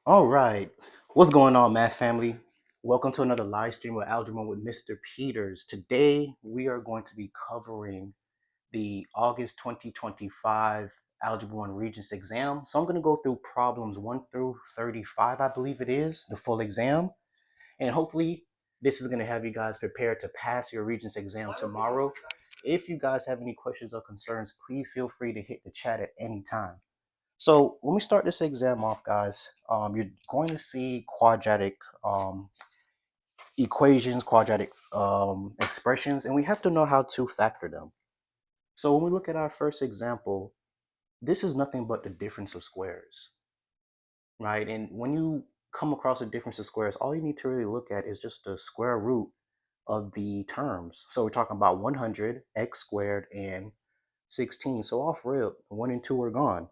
All right. What's going on, math family? Welcome to another live stream with Algebra with Mr. Peters. Today, we are going to be covering the August 2025 Algebra 1 Regents Exam. So I'm going to go through problems 1 through 35, I believe it is, the full exam. And hopefully, this is going to have you guys prepared to pass your Regents Exam tomorrow. If you guys have any questions or concerns, please feel free to hit the chat at any time. So when we start this exam off, guys, you're going to see quadratic equations, quadratic expressions, and we have to know how to factor them. So when we look at our first example, this is nothing but the difference of squares, right? And when you come across a difference of squares, all you need to really look at is just the square root of the terms. So we're talking about 100, x squared, and 16. So off rip, 1 and 2 are gone.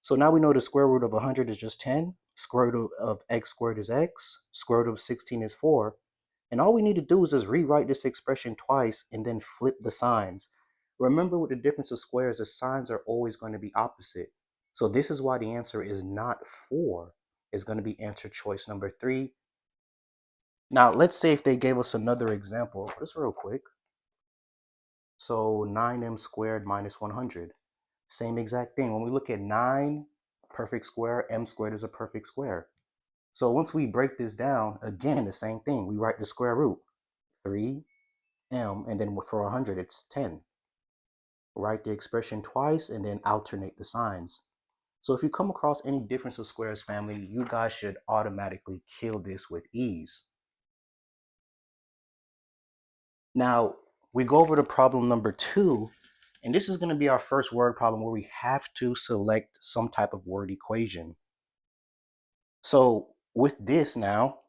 So now we know the square root of 100 is just 10. Square root of x squared is x. Square root of 16 is 4. And all we need to do is just rewrite this expression twice and then flip the signs. Remember, with the difference of squares, the signs are always going to be opposite. So this is why the answer is not 4. It's going to be answer choice number 3. Now, let's say if they gave us another example, just real quick. So 9m squared minus 100. Same exact thing. When we look at 9 perfect square, m squared is a perfect square. So once we break this down, again, the same thing. We write the square root, 3m, and then for 100, it's 10. Write the expression twice and then alternate the signs. So if you come across any difference of squares, family, you guys should automatically kill this with ease. Now, we go over to problem number 2. And this is going to be our first word problem where we have to select some type of word equation. So with this now,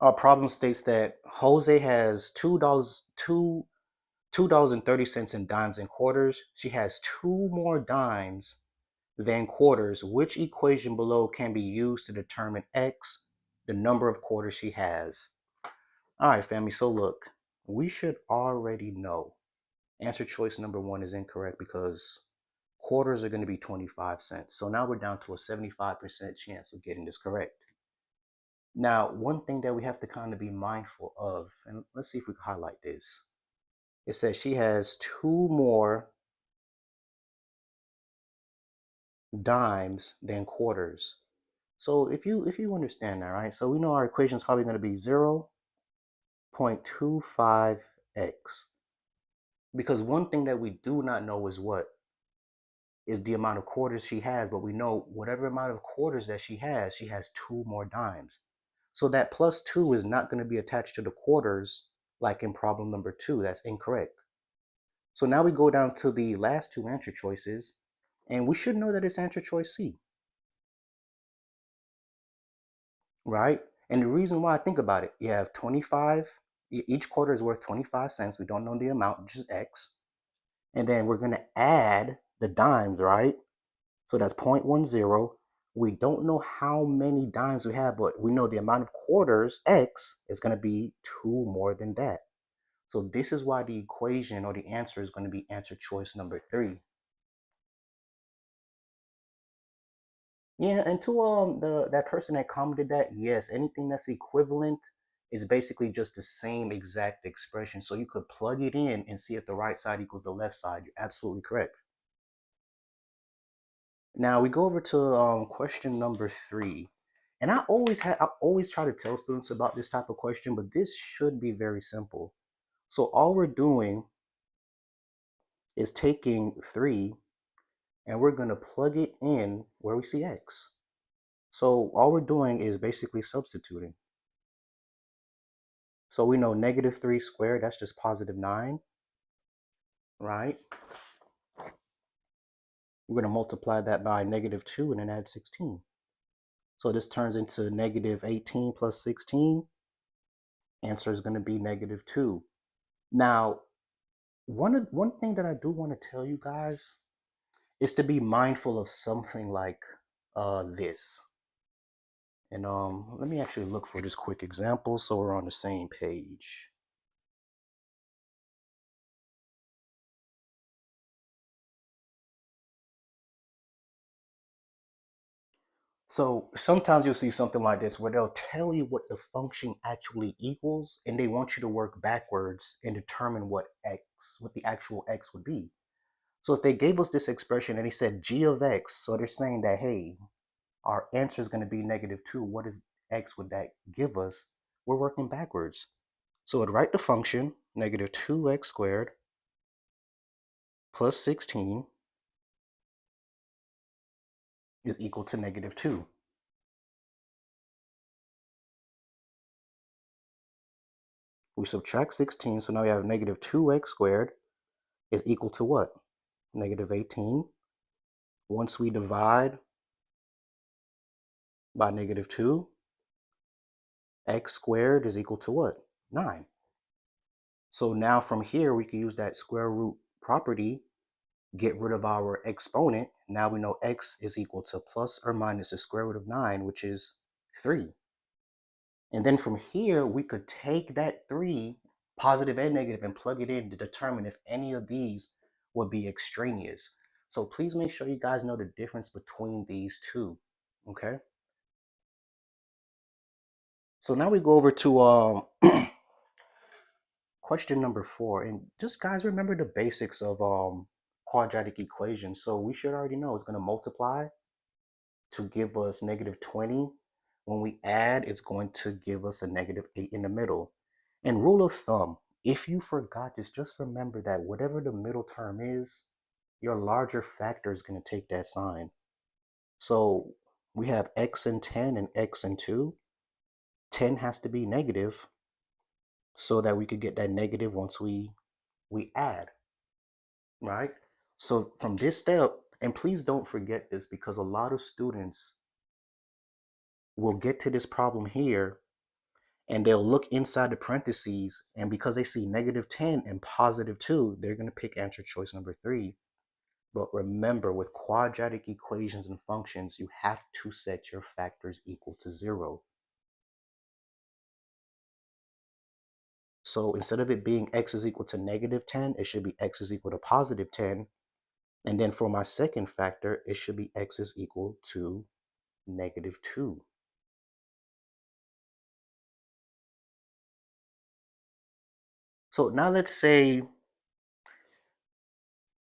our problem states that Jose has $2.30 in dimes and quarters. She has 2 more dimes than quarters. Which equation below can be used to determine X, the number of quarters she has? All right, family. So look, we should already know. Answer choice number 1 is incorrect because quarters are going to be 25 cents. So now we're down to a 75% chance of getting this correct. Now, one thing that we have to kind of be mindful of, and let's see if we can highlight this. It says she has 2 more dimes than quarters. So if you understand that, right? So we know our equation is probably going to be 0.25x. Because one thing that we do not know is what? Is the amount of quarters she has, but we know whatever amount of quarters that she has 2 more dimes. So that plus 2 is not going to be attached to the quarters like in problem number 2. That's incorrect. So now we go down to the last 2 answer choices, and we should know that it's answer choice C. Right? And the reason why, think about it, you have 25, each quarter is worth 25 cents. We don't know the amount, just X. And then we're going to add the dimes, right? So that's 0.10. We don't know how many dimes we have, but we know the amount of quarters, X, is going to be 2 more than that. So this is why the equation or the answer is going to be answer choice number 3. Yeah, and to that person that commented that, yes, anything that's equivalent is basically just the same exact expression. So you could plug it in and see if the right side equals the left side. You're absolutely correct. Now we go over to question number 3. And I always try to tell students about this type of question, but this should be very simple. So all we're doing is taking 3 and we're going to plug it in where we see X. So all we're doing is basically substituting. So we know negative 3 squared, that's just positive 9, right? We're going to multiply that by negative 2 and then add 16. So this turns into negative 18 plus 16. Answer is going to be negative 2. Now, one thing that I do want to tell you guys is to be mindful of something like this. And let me actually look for this quick example so we're on the same page. So sometimes you'll see something like this where they'll tell you what the function actually equals, and they want you to work backwards and determine what the actual x would be. So if they gave us this expression and they said g of x, so they're saying that, hey, our answer is going to be -2. What is x would that give us? We're working backwards. So I'd write the function -2x squared plus 16 is equal to -2. We subtract 16, so now we have -2x squared is equal to what? -18. Once we divide by -2, x squared is equal to what? 9. So now from here, we can use that square root property, get rid of our exponent. Now we know x is equal to plus or minus the square root of 9, which is 3. And then from here, we could take that 3, positive and negative, and plug it in to determine if any of these would be extraneous. So please make sure you guys know the difference between these two, okay? So now we go over to question number 4. And just guys, remember the basics of quadratic equations. So we should already know it's going to multiply to give us -20. When we add, it's going to give us a -8 in the middle. And rule of thumb, if you forgot this, just remember that whatever the middle term is, your larger factor is going to take that sign. So we have x and 10 and x and 2. 10 has to be negative so that we could get that negative once we add, right? So from this step, and please don't forget this because a lot of students will get to this problem here and they'll look inside the parentheses, and because they see -10 and +2, they're going to pick answer choice number 3. But remember, with quadratic equations and functions, you have to set your factors equal to 0. So instead of it being x is equal to -10, it should be x is equal to +10. And then for my second factor, it should be x is equal to -2. So now let's say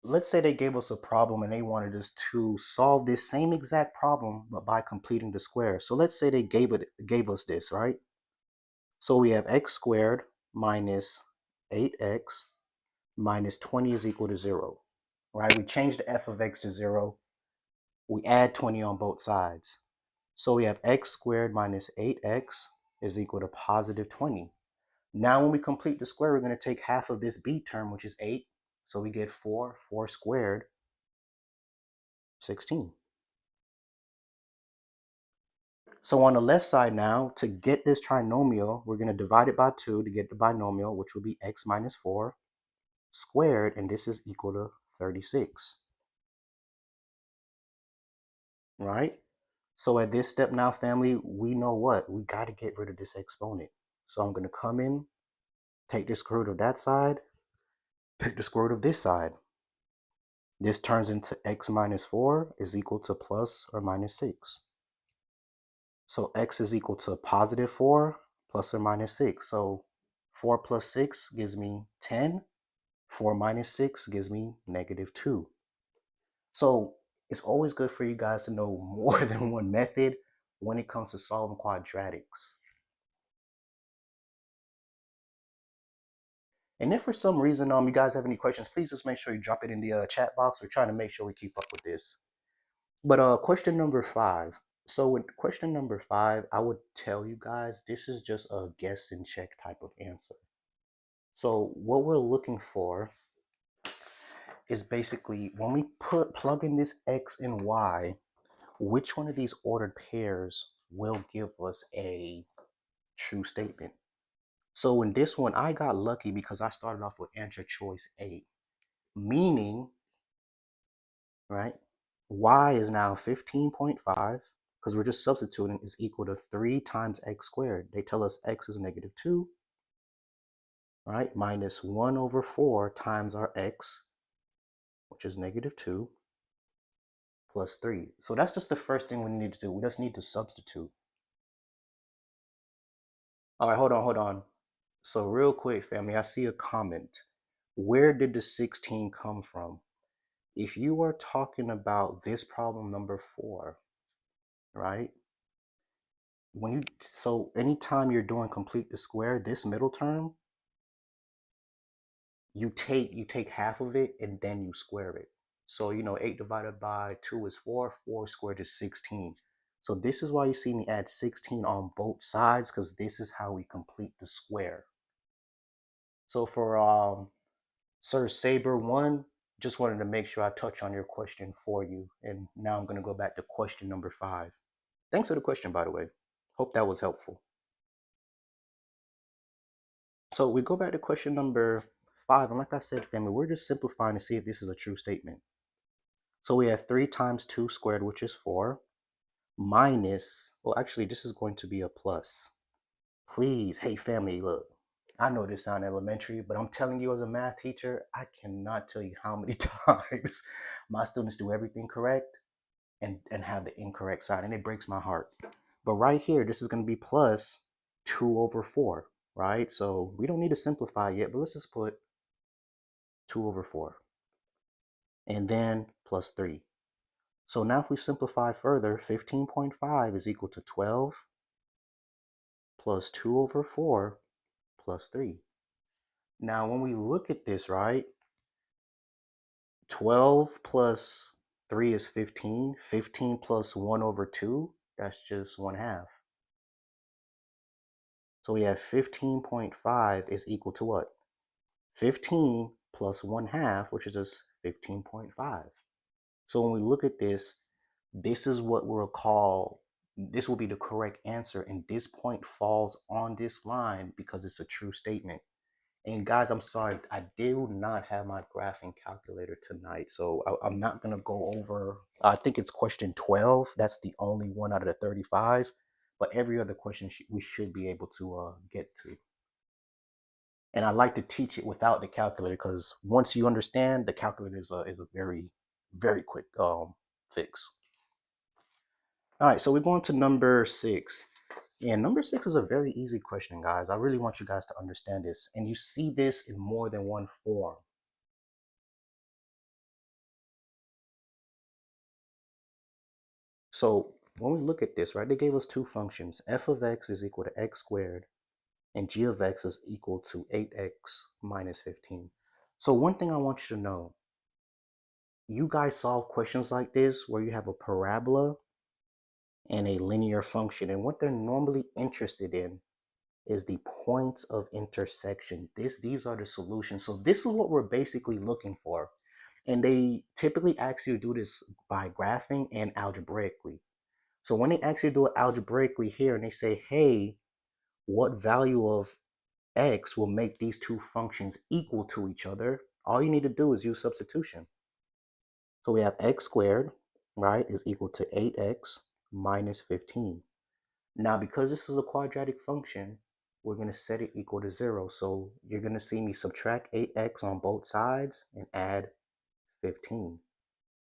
they gave us a problem and they wanted us to solve this same exact problem, but by completing the square. So let's say they gave us this, right? So we have x squared minus 8x minus 20 is equal to 0, right? We change the f of x to 0. We add 20 on both sides. So we have x squared minus 8x is equal to +20. Now when we complete the square, we're going to take half of this b term, which is 8. So we get 4. 4 squared, 16. So on the left side now, to get this trinomial, we're going to divide it by 2 to get the binomial, which will be x minus 4 squared, and this is equal to 36. Right? So at this step now, family, we know what? We got to get rid of this exponent. So I'm going to come in, take the square root of that side, pick the square root of this side. This turns into x minus 4 is equal to plus or minus 6. So x is equal to +4 plus or minus 6. So 4 plus 6 gives me 10. 4 minus 6 gives me -2. So it's always good for you guys to know more than one method when it comes to solving quadratics. And if for some reason you guys have any questions, please just make sure you drop it in the chat box. We're trying to make sure we keep up with this. But question number 5. So with question number 5, I would tell you guys this is just a guess and check type of answer. So what we're looking for is basically when we plug in this x and y, which one of these ordered pairs will give us a true statement? So in this one, I got lucky because I started off with answer choice A, meaning, right, y is now 15.5, because we're just substituting, is equal to 3 times x squared. They tell us x is -2, right, minus 1 over 4 times our x, which is -2, plus 3. So that's just the first thing we need to do. We just need to substitute. All right, hold on. So real quick, family, I see a comment. Where did the 16 come from? If you are talking about this problem number 4, right? So anytime you're doing complete the square, this middle term, you take half of it and then you square it. So 8 divided by 2 is 4. 4 squared is 16. So this is why you see me add 16 on both sides, because this is how we complete the square. So for Sir Saber 1, just wanted to make sure I touch on your question for you. And now I'm going to go back to question number 5. Thanks for the question, by the way. Hope that was helpful. So we go back to question number 5. And like I said, family, we're just simplifying to see if this is a true statement. So we have 3 times 2 squared, which is 4, minus, well, actually, this is going to be a plus. Please, hey, family, look, I know this sounds elementary, but I'm telling you as a math teacher, I cannot tell you how many times my students do everything correct and have the incorrect side, and it breaks my heart. But right here, this is going to be plus 2 over 4, right? So we don't need to simplify yet, but let's just put 2 over 4. And then plus 3. So now if we simplify further, 15.5 is equal to 12 plus 2 over 4 plus 3. Now when we look at this, right, 12 plus 3 is 15. 15 plus 1 over 2, that's just 1/2. So we have 15.5 is equal to what? 15 plus 1/2, which is just 15.5. So when we look at this, this is what we'll call, this will be the correct answer, and this point falls on this line because it's a true statement. And guys, I'm sorry, I do not have my graphing calculator tonight, so I'm not going to go over, I think it's question 12. That's the only one out of the 35, but every other question we should be able to get to. And I like to teach it without the calculator, because once you understand, the calculator is a very, very quick fix. All right, so we're going to number 6. And number 6 is a very easy question, guys. I really want you guys to understand this. And you see this in more than one form. So when we look at this, right, they gave us 2 functions. F of x is equal to x squared, and g of x is equal to 8x minus 15. So one thing I want you to know, you guys solve questions like this where you have a parabola and a linear function, and what they're normally interested in is the points of intersection. These are the solutions. So this is what we're basically looking for. And they typically ask you to do this by graphing and algebraically. So when they actually do it algebraically here and they say, hey, what value of x will make these 2 functions equal to each other, all you need to do is use substitution. So we have x squared, right, is equal to 8x minus 15. Now, because this is a quadratic function, we're going to set it equal to 0. So you're going to see me subtract 8x on both sides and add 15.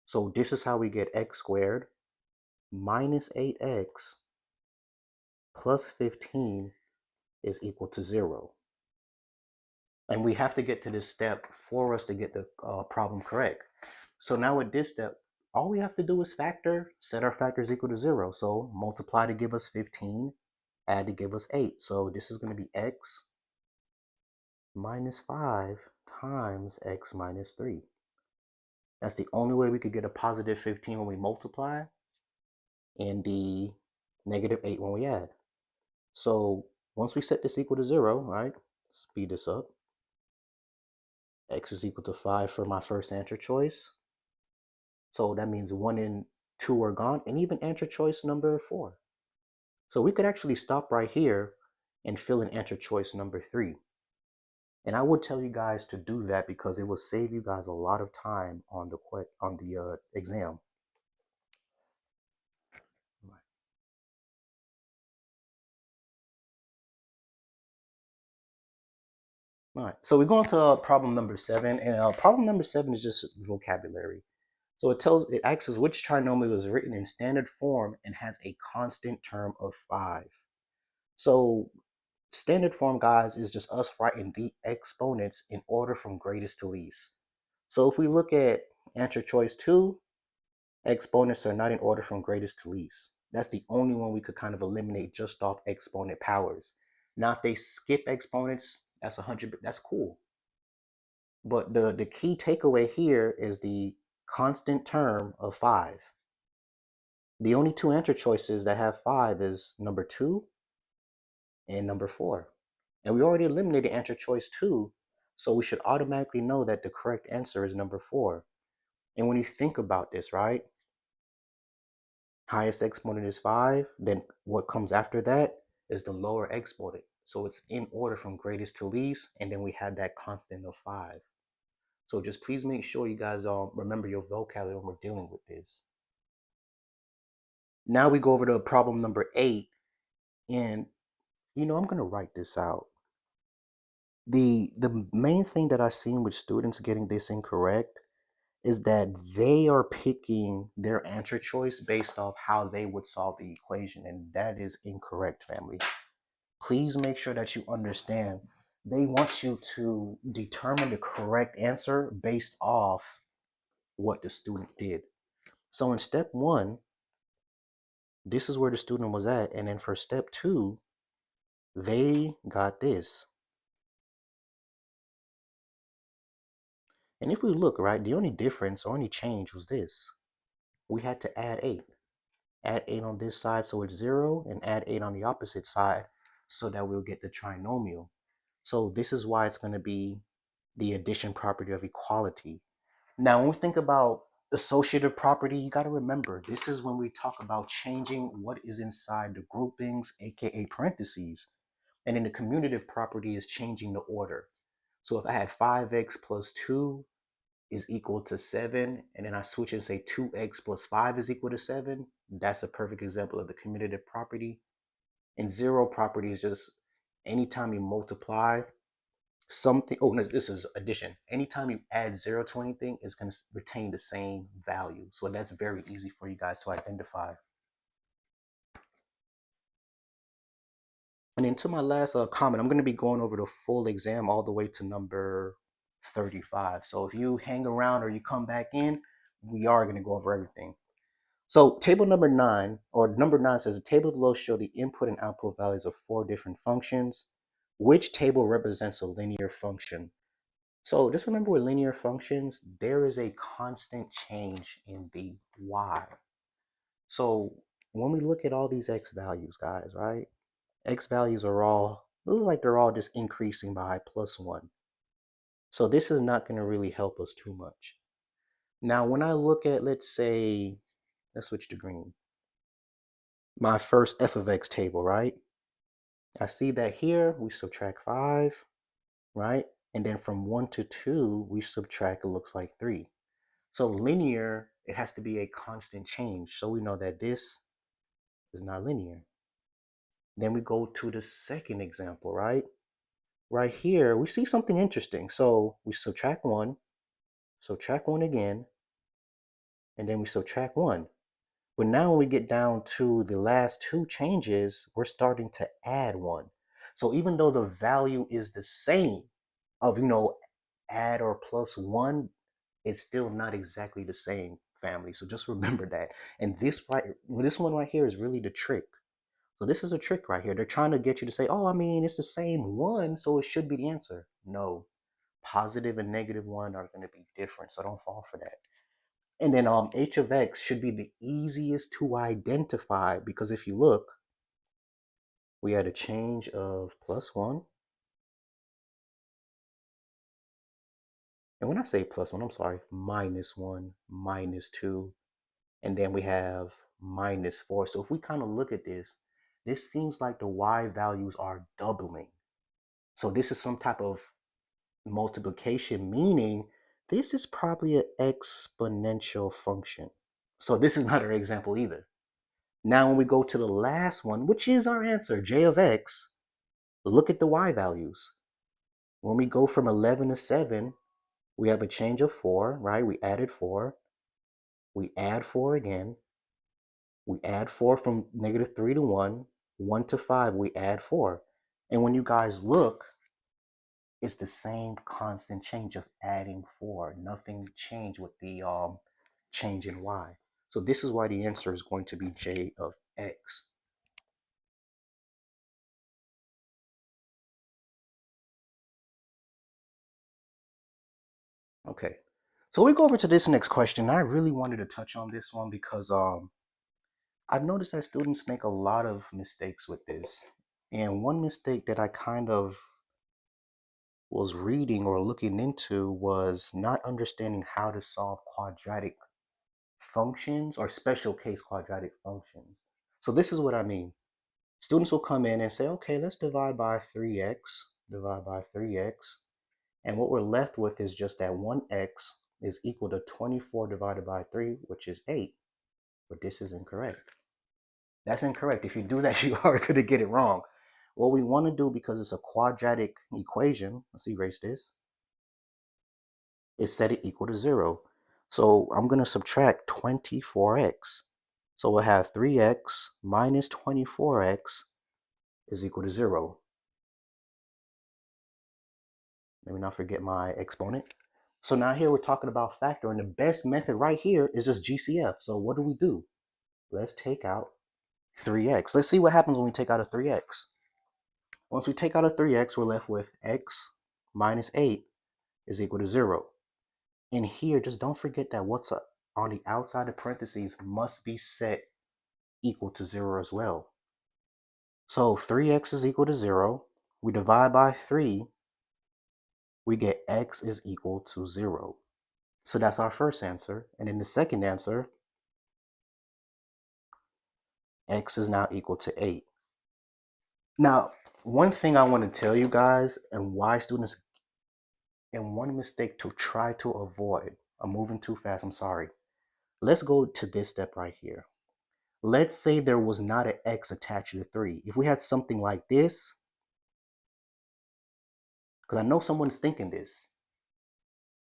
So this is how we get x squared minus 8x plus 15 is equal to 0. And we have to get to this step for us to get the problem correct. So now with this step, all we have to do is factor, set our factors equal to 0. So multiply to give us 15, add to give us 8. So this is going to be x minus 5 times x minus 3. That's the only way we could get a positive 15 when we multiply, and the negative 8 when we add. So once we set this equal to 0, right, speed this up. X is equal to 5 for my first answer choice. So that means 1 and 2 are gone, and even answer choice number 4. So we could actually stop right here and fill in answer choice number 3. And I would tell you guys to do that because it will save you guys a lot of time on the exam. All right, so we're going to problem number 7, and problem number 7 is just vocabulary. So it asks us which trinomial is written in standard form and has a constant term of 5. So standard form, guys, is just us writing the exponents in order from greatest to least. So if we look at answer choice 2, exponents are not in order from greatest to least. That's the only one we could kind of eliminate just off exponent powers. Now, if they skip exponents, that's 100. That's cool. But the key takeaway here is the constant term of 5. The only two answer choices that have 5 is number 2 and number 4. And we already eliminated answer choice 2, so we should automatically know that the correct answer is number 4. And when you think about this, right? Highest exponent is 5, then what comes after that is the lower exponent. So it's in order from greatest to least, and then we have that constant of 5. So just please make sure you guys remember your vocabulary when we're dealing with this. Now we go over to problem number 8, and I'm going to write this out. The main thing that I've seen with students getting this incorrect is that they are picking their answer choice based off how they would solve the equation, and that is incorrect, family. Please make sure that you understand they want you to determine the correct answer based off what the student did. So in step 1, this is where the student was at, and then for step 2, they got this. And if we look, right, the only difference or only change was this. We had to add 8. Add 8 on this side so it's 0, and add 8 on the opposite side so that we'll get the trinomial. So this is why it's going to be the addition property of equality. Now, when we think about associative property, you got to remember, this is when we talk about changing what is inside the groupings, aka parentheses. And then the commutative property is changing the order. So if I had 5x plus 2 is equal to 7, and then I switch and say 2x plus 5 is equal to 7, that's a perfect example of the commutative property. And zero property is just anytime you multiply something, oh no, this is addition. Anytime you add 0 to anything, it's going to retain the same value. So that's very easy for you guys to identify. And then to my last comment, I'm going to be going over the full exam all the way to number 35. So if you hang around or you come back in, we are going to go over everything. So table number 9, or number 9 says the table below show the input and output values of 4 different functions. Which table represents a linear function? So just remember with linear functions, there is a constant change in the y. So when we look at all these x values, guys, right? X values are all, look like they're all just increasing by +1. So this is not going to really help us too much. Now, when I look at, let's say, let's switch to green. My first f of x table, right? I see that here we subtract 5, right? And then from 1 to 2, we subtract, it looks like 3. So linear, it has to be a constant change. So we know that this is not linear. Then we go to the second example, right? Right here, we see something interesting. So we subtract 1 again, and then we subtract 1. But now when we get down to the last 2 changes, we're starting to add 1. So even though the value is the same of, add or plus 1, it's still not exactly the same, family. So just remember that. And this one right here is really the trick. So this is a trick right here. They're trying to get you to say, oh, I mean, it's the same 1, so it should be the answer. No, positive and negative 1 are going to be different, so don't fall for that. And then h of x should be the easiest to identify, because if you look, we had a change of +1. And when I say +1, I'm sorry, -1, -2, and then we have -4. So if we kind of look at this seems like the y values are doubling. So this is some type of multiplication, meaning this is probably an exponential function. So this is not our example either. Now when we go to the last one, which is our answer, j of x, look at the y values. When we go from 11 to 7, we have a change of 4, right? We added 4. we add 4 again, we add 4 from -3 to 1, 1 to 5, we add 4. And when you guys look, it's the same constant change of adding 4. Nothing changed with the change in y. So this is why the answer is going to be j of x. Okay, so we go over to this next question. I really wanted to touch on this one because I've noticed that students make a lot of mistakes with this. And one mistake that I kind of was reading or looking into was not understanding how to solve quadratic functions or special case quadratic functions. So this is what I mean. Students will come in and say, okay, let's divide by 3x, divide by 3x. And what we're left with is just that 1x is equal to 24 divided by 3, which is 8. But this is incorrect. That's incorrect. If you do that, you are going to get it wrong. What we want to do, because it's a quadratic equation, let's erase this, is set it equal to 0. So I'm going to subtract 24x. So we'll have 3x minus 24x is equal to 0. Let me not forget my exponent. So now here we're talking about factor, and the best method right here is just GCF. So what do? Let's take out 3x. Let's see what happens when we take out a 3x. Once we take out a 3x, we're left with x minus 8 is equal to 0. And here, just don't forget that what's on the outside of parentheses must be set equal to 0 as well. So 3x is equal to 0. We divide by 3. We get x is equal to 0. So that's our first answer. And in the second answer, x is now equal to 8. Now, one thing I want to tell you guys and why students, and one mistake to try to avoid, I'm moving too fast, I'm sorry. Let's go to this step right here. Let's say there was not an x attached to 3. If we had something like this, because I know someone's thinking this,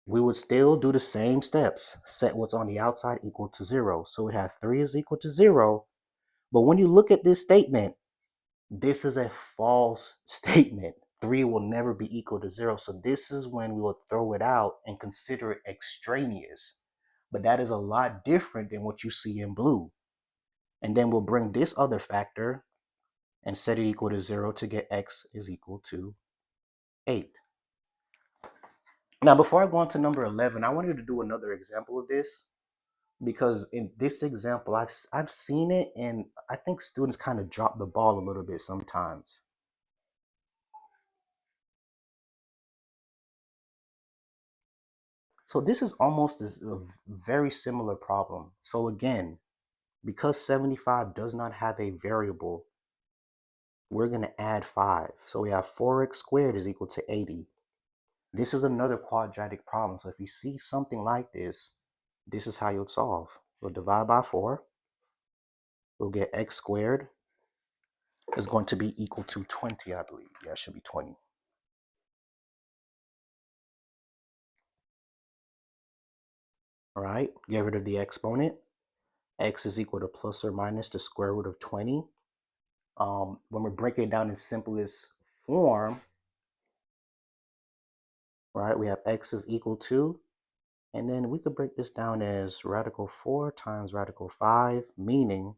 we would still do the same steps. Set what's on the outside equal to 0. So we have 3 is equal to 0. But when you look at this statement, this is a false statement. 3 will never be equal to 0. So this is when we will throw it out and consider it extraneous. But that is a lot different than what you see in blue. And then we'll bring this other factor and set it equal to 0 to get x is equal to 8. Now, before I go on to number 11, I wanted to do another example of this, because in this example, I've seen it, and I think students kind of drop the ball a little bit sometimes. So this is almost a very similar problem. So again, because 75 does not have a variable, we're going to add 5. So we have 4x squared is equal to 80. This is another quadratic problem. So if you see something like this is how you'll solve. We'll divide by 4. We'll get x squared is going to be equal to 20, I believe. Yeah, it should be 20. All right, get rid of the exponent. X is equal to plus or minus the square root of 20. When we're breaking it down in simplest form, right, we have x is equal to, and then we could break this down as radical 4 times radical 5, meaning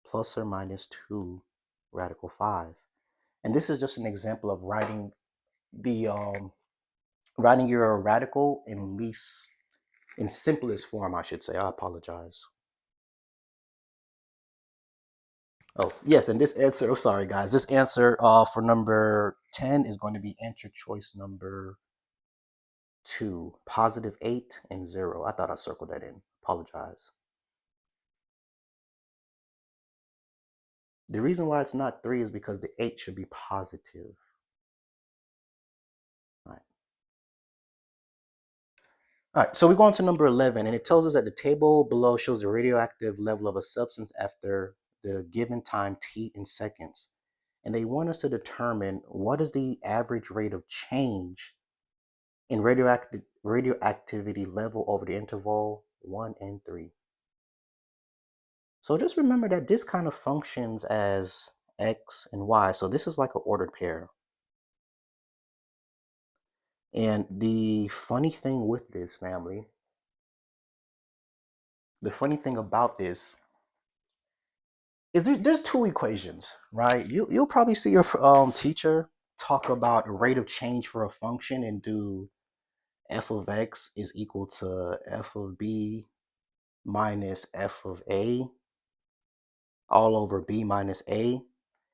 plus or minus 2 radical 5. And this is just an example of writing the writing your radical in simplest form, I should say. I apologize. Oh, yes, and this answer, oh, sorry guys, this answer for number 10 is going to be answer choice number 2, positive 8 and 0. I thought I circled that in. Apologize. The reason why it's not 3 is because the 8 should be positive. All right, so we go on to number 11, and it tells us that the table below shows the radioactive level of a substance after the given time t in seconds. And they want us to determine what is the average rate of change in radioactivity level over the interval 1 and 3. So just remember that this kind of functions as x and y. So this is like an ordered pair. And the funny thing with this, family, the funny thing about this is there's two equations, right? You'll probably see your teacher talk about rate of change for a function and do f of x is equal to f of b minus f of a all over b minus a.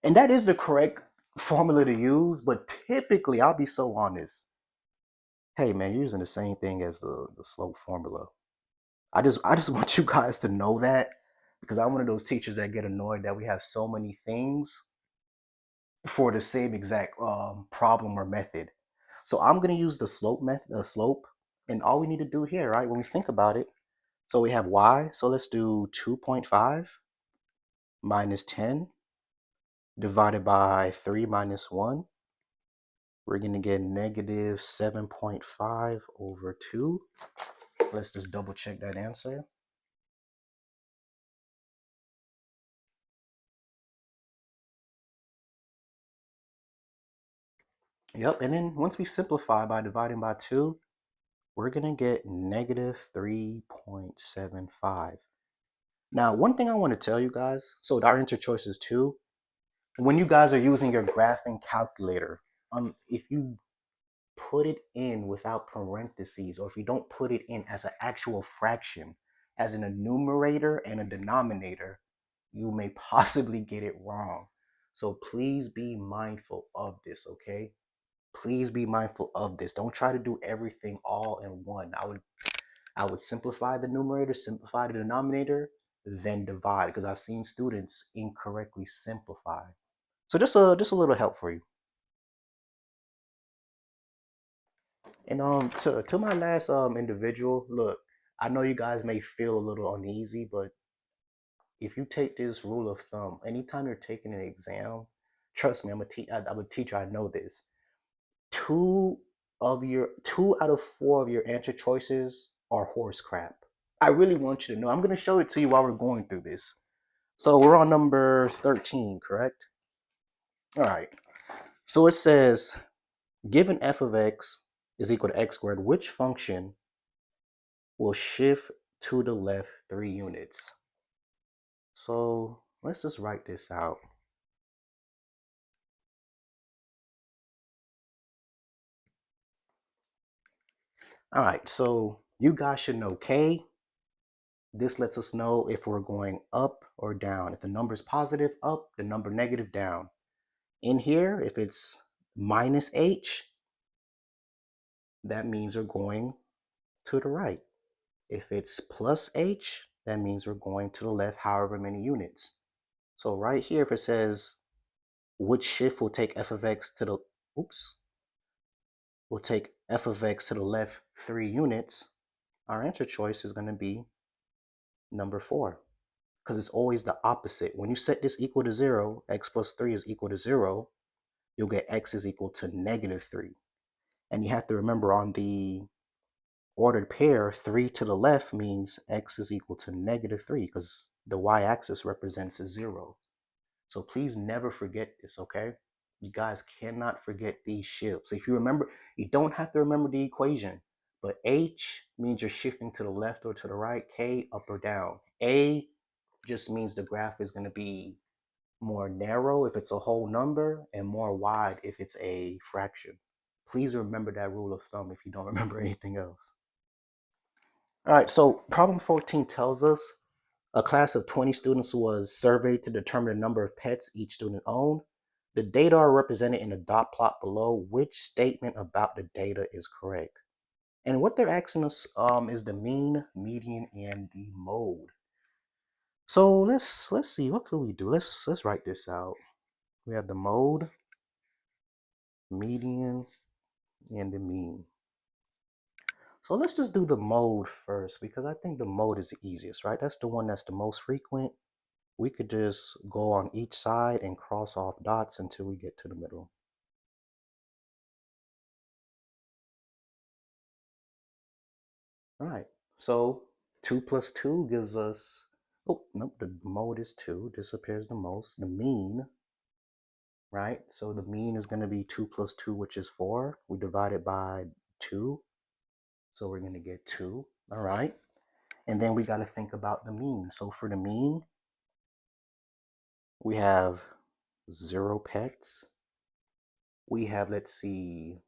And that is the correct formula to use, but typically, I'll be so honest. Hey man, you're using the same thing as the slope formula. I just want you guys to know that because I'm one of those teachers that get annoyed that we have so many things for the same exact problem or method. So I'm gonna use the slope method, slope, and all we need to do here, right? When we think about it, so we have y. So let's do 2.5 minus 10 divided by 3 minus 1. We're gonna get negative 7.5 over 2. Let's just double check that answer. Yep, and then once we simplify by dividing by 2, we're going to get negative 3.75. Now, one thing I want to tell you guys, so our answer choice is 2. When you guys are using your graphing calculator, if you put it in without parentheses, or if you don't put it in as an actual fraction, as in a numerator and a denominator, you may possibly get it wrong. So please be mindful of this, okay? Please be mindful of this. Don't try to do everything all in one. I would simplify the numerator, simplify the denominator, then divide, because I've seen students incorrectly simplify. So just a little help for you. And to my last individual, look, I know you guys may feel a little uneasy, but if you take this rule of thumb, anytime you're taking an exam, trust me, I'm a teacher, I know this. Two out of four of your answer choices are horse crap. I really want you to know. I'm going to show it to you while we're going through this. So we're on number 13, correct? All right. So it says, given f of x is equal to x squared, which function will shift to the left 3 units? So let's just write this out. All right, so you guys should know k. This lets us know if we're going up or down. If the number is positive, up, the number negative, down. In here, if it's minus h, that means we're going to the right. If it's plus h, that means we're going to the left however many units. So right here, if it says which shift will take f of x to the, will take f of x to the left 3 units, our answer choice is going to be number 4, because it's always the opposite. When you set this equal to 0, x plus 3 is equal to 0, you'll get x is equal to negative 3. And you have to remember on the ordered pair, 3 to the left means x is equal to negative 3 because the y-axis represents a 0. So please never forget this, okay? You guys cannot forget these shifts. If you remember, you don't have to remember the equation, but h means you're shifting to the left or to the right, k up or down. A just means the graph is going to be more narrow if it's a whole number and more wide if it's a fraction. Please remember that rule of thumb if you don't remember anything else. All right, so problem 14 tells us a class of 20 students was surveyed to determine the number of pets each student owned. The data are represented in the dot plot below. Which statement about the data is correct? And what they're asking us is the mean, median, and the mode. So let's see, what could we do? Let's write this out. We have the mode, median, and the mean. So let's just do the mode first because I think the mode is the easiest, right? That's the one that's the most frequent. We could just go on each side and cross off dots until we get to the middle. All right, so 2 plus 2 gives us Oh, nope, the mode is 2. Disappears the most. The mean, right? So the mean is going to be 2 plus 2, which is 4. We divide it by 2. So we're going to get 2. All right. And then we got to think about the mean. So for the mean, we have 0 pets. We have, let's see,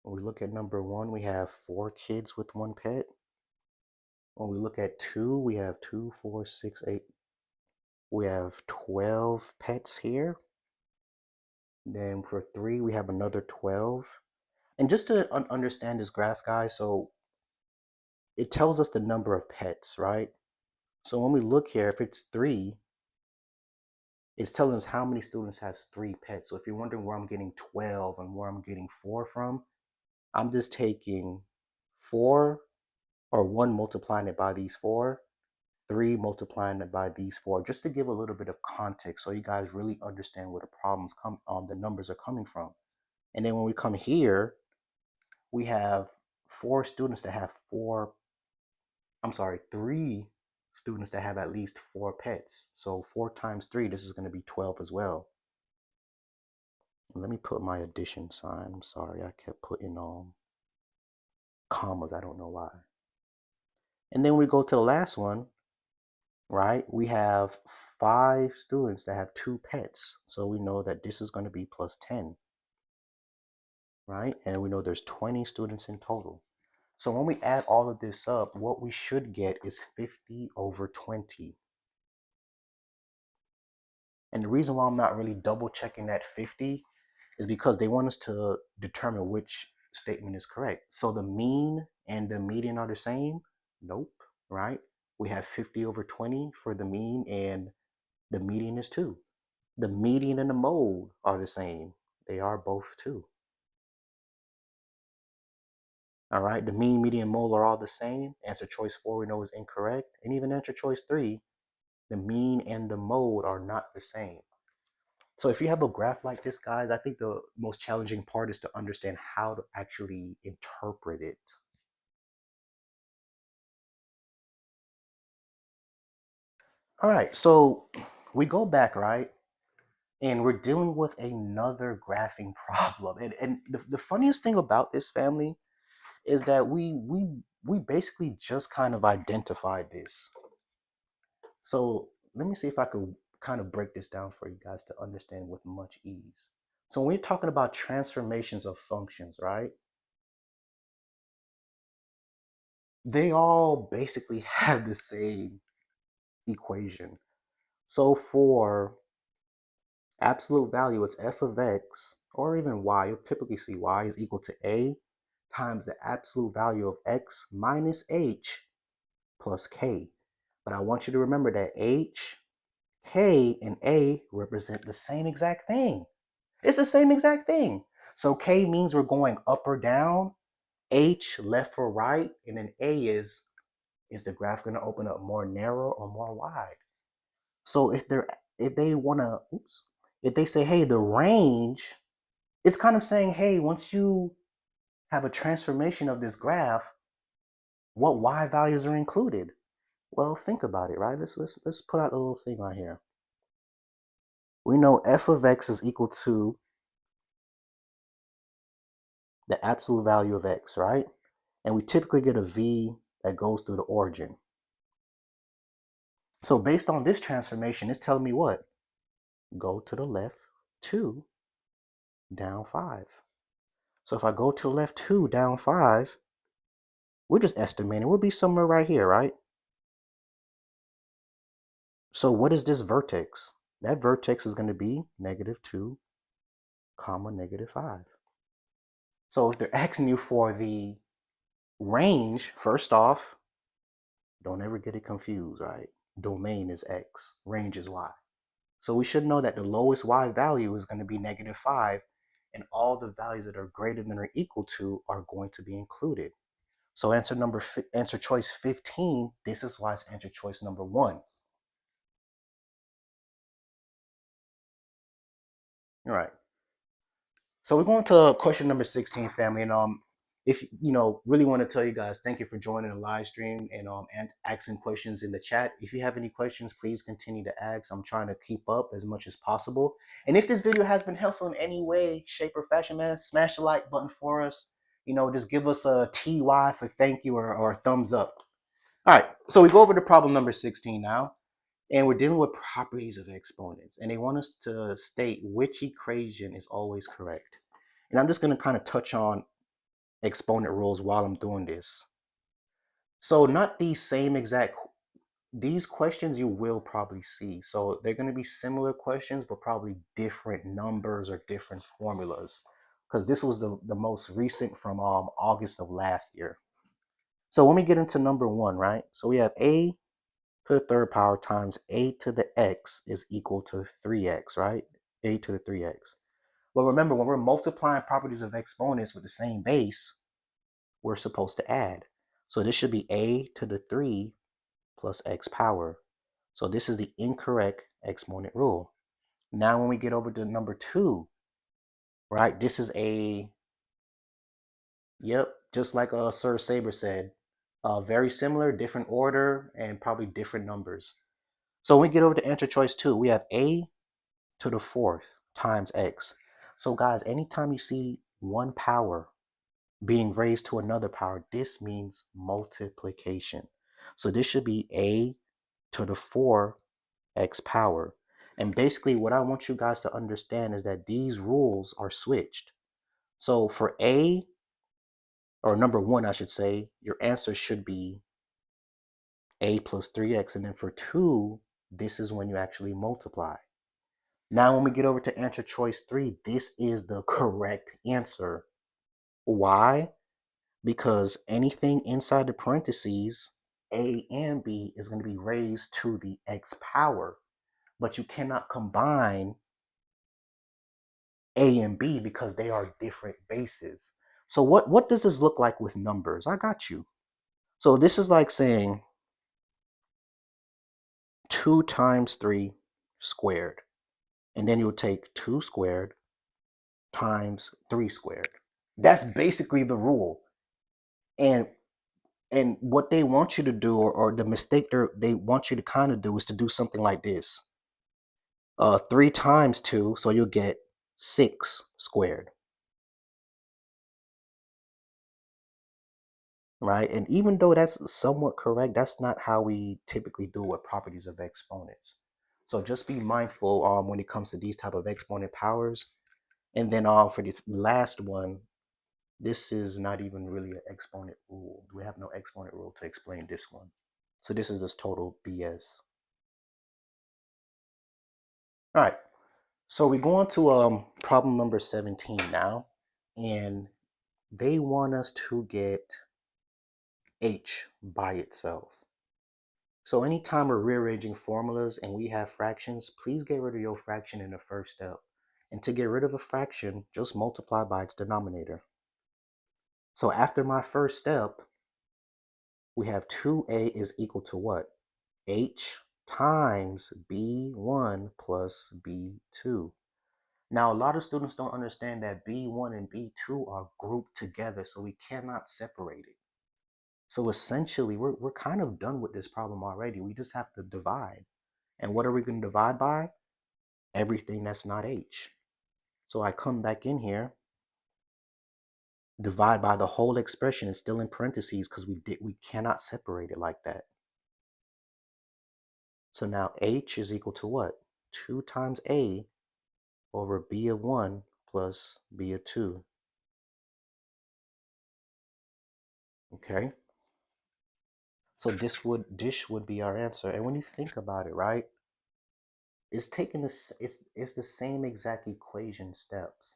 when we look at number 1, we have 4 kids with 1 pet. When we look at 2, we have 2, 4, 6, 8. We have 12 pets here. Then for 3, we have another 12. And just to understand this graph, guys, so it tells us the number of pets, right? So when we look here, if it's 3, it's telling us how many students has 3 pets. So if you're wondering where I'm getting 12 and where I'm getting 4 from, I'm just taking 4 or 1 multiplying it by these 4, 3 multiplying it by these 4, just to give a little bit of context so you guys really understand where the problems come the numbers are coming from. And then when we come here, we have 4 students that have 3 students that have at least 4 pets. So 4 times 3, this is going to be 12 as well. Let me put my addition sign. I'm sorry, I kept putting commas. I don't know why. And then we go to the last one, right? We have 5 students that have 2 pets. So we know that this is going to be plus 10, right? And we know there's 20 students in total. So when we add all of this up, what we should get is 50 over 20. And the reason why I'm not really double checking that 50 is because they want us to determine which statement is correct. So the mean and the median are the same? Nope, right? We have 50 over 20 for the mean, and the median is 2. The median and the mode are the same. They are both 2. All right, the mean, median, mode are all the same. Answer choice 4 we know is incorrect. And even answer choice 3, the mean and the mode are not the same. So if you have a graph like this, guys, I think the most challenging part is to understand how to actually interpret it. All right, so we go back, right? And we're dealing with another graphing problem. And the funniest thing about this, family, is that we basically just kind of identified this. So let me see if I could kind of break this down for you guys to understand with much ease. So when we're talking about transformations of functions, right? They all basically have the same equation. So for absolute value, it's f of x, or even y, you'll typically see y is equal to a times the absolute value of x minus h plus k. But I want you to remember that h, k, and a represent the same exact thing. It's the same exact thing. So k means we're going up or down, h left or right, and then a is the graph going to open up more narrow or more wide? So if they want to, if they say, hey, the range, it's kind of saying, hey, once you have a transformation of this graph, what y values are included? Well, think about it, right? Let's put out a little thing right here. We know f of x is equal to the absolute value of x, right? And we typically get a v that goes through the origin. So based on this transformation, it's telling me what? Go to the left 2, down 5. So if I go to the left 2, down 5, we're just estimating. We'll be somewhere right here, right? So what is this vertex? That vertex is going to be -2, -5. So if they're asking you for the range, first off, don't ever get it confused, right? Domain is x, range is y. So we should know that the lowest y value is going to be -5, and all the values that are greater than or equal to are going to be included. So answer choice 15, this is why it's answer choice number 1. All right. So we're going to question number 16, family. And if you know, really want to tell you guys thank you for joining the live stream and asking questions in the chat. If you have any questions, please continue to ask. I'm trying to keep up as much as possible. And if this video has been helpful in any way, shape, or fashion, man, smash the like button for us. You know, just give us a TY for thank you or a thumbs up. All right, so we go over to problem number 16 now, and we're dealing with properties of exponents, and they want us to state which equation is always correct. And I'm just going to kind of touch on exponent rules while I'm doing this. So not these same exact, these questions you will probably see. So they're going to be similar questions, but probably different numbers or different formulas, because this was the most recent from August of last year. So when we get into number one, right? So we have a to the third power times a to the x is equal to 3x, right? A to the 3x. Well, remember, when we're multiplying properties of exponents with the same base, we're supposed to add. So this should be a to the 3 plus x power. So this is the incorrect exponent rule. Now when we get over to number 2, right, this is a, yep, just like Sir Saber said, very similar, different order, and probably different numbers. So when we get over to answer choice 2, we have a to the 4th times x. So guys, anytime you see one power being raised to another power, this means multiplication. So this should be a to the 4x power. And basically what I want you guys to understand is that these rules are switched. So for a, or number 1, I should say, your answer should be a plus 3x. And then for 2, this is when you actually multiply. Now when we get over to answer choice 3, this is the correct answer. Why? Because anything inside the parentheses, a and b, is going to be raised to the x power. But you cannot combine a and b because they are different bases. So what does this look like with numbers? I got you. So this is like saying 2 times 3 squared. And then you'll take 2 squared times 3 squared. That's basically the rule. And what they want you to do, or the mistake they want you to kind of do, is to do something like this. 3 times 2, so you'll get 6 squared. Right? And even though that's somewhat correct, that's not how we typically do with properties of exponents. So just be mindful when it comes to these type of exponent powers. And then for the last one, this is not even really an exponent rule. We have no exponent rule to explain this one. So this is just total BS. All right. So we go on to problem number 17 now, and they want us to get h by itself. So anytime we're rearranging formulas and we have fractions, please get rid of your fraction in the first step. And to get rid of a fraction, just multiply by its denominator. So after my first step, we have 2a is equal to what? H times b1 plus b2. Now, a lot of students don't understand that b1 and b2 are grouped together, so we cannot separate it. So essentially, we're kind of done with this problem already. We just have to divide. And what are we going to divide by? Everything that's not h. So I come back in here, divide by the whole expression. It's still in parentheses because we cannot separate it like that. So now h is equal to what? 2 times a over b of 1 plus b of 2. Okay? So this would be our answer. And when you think about it, right? It's taking this, it's the same exact equation steps.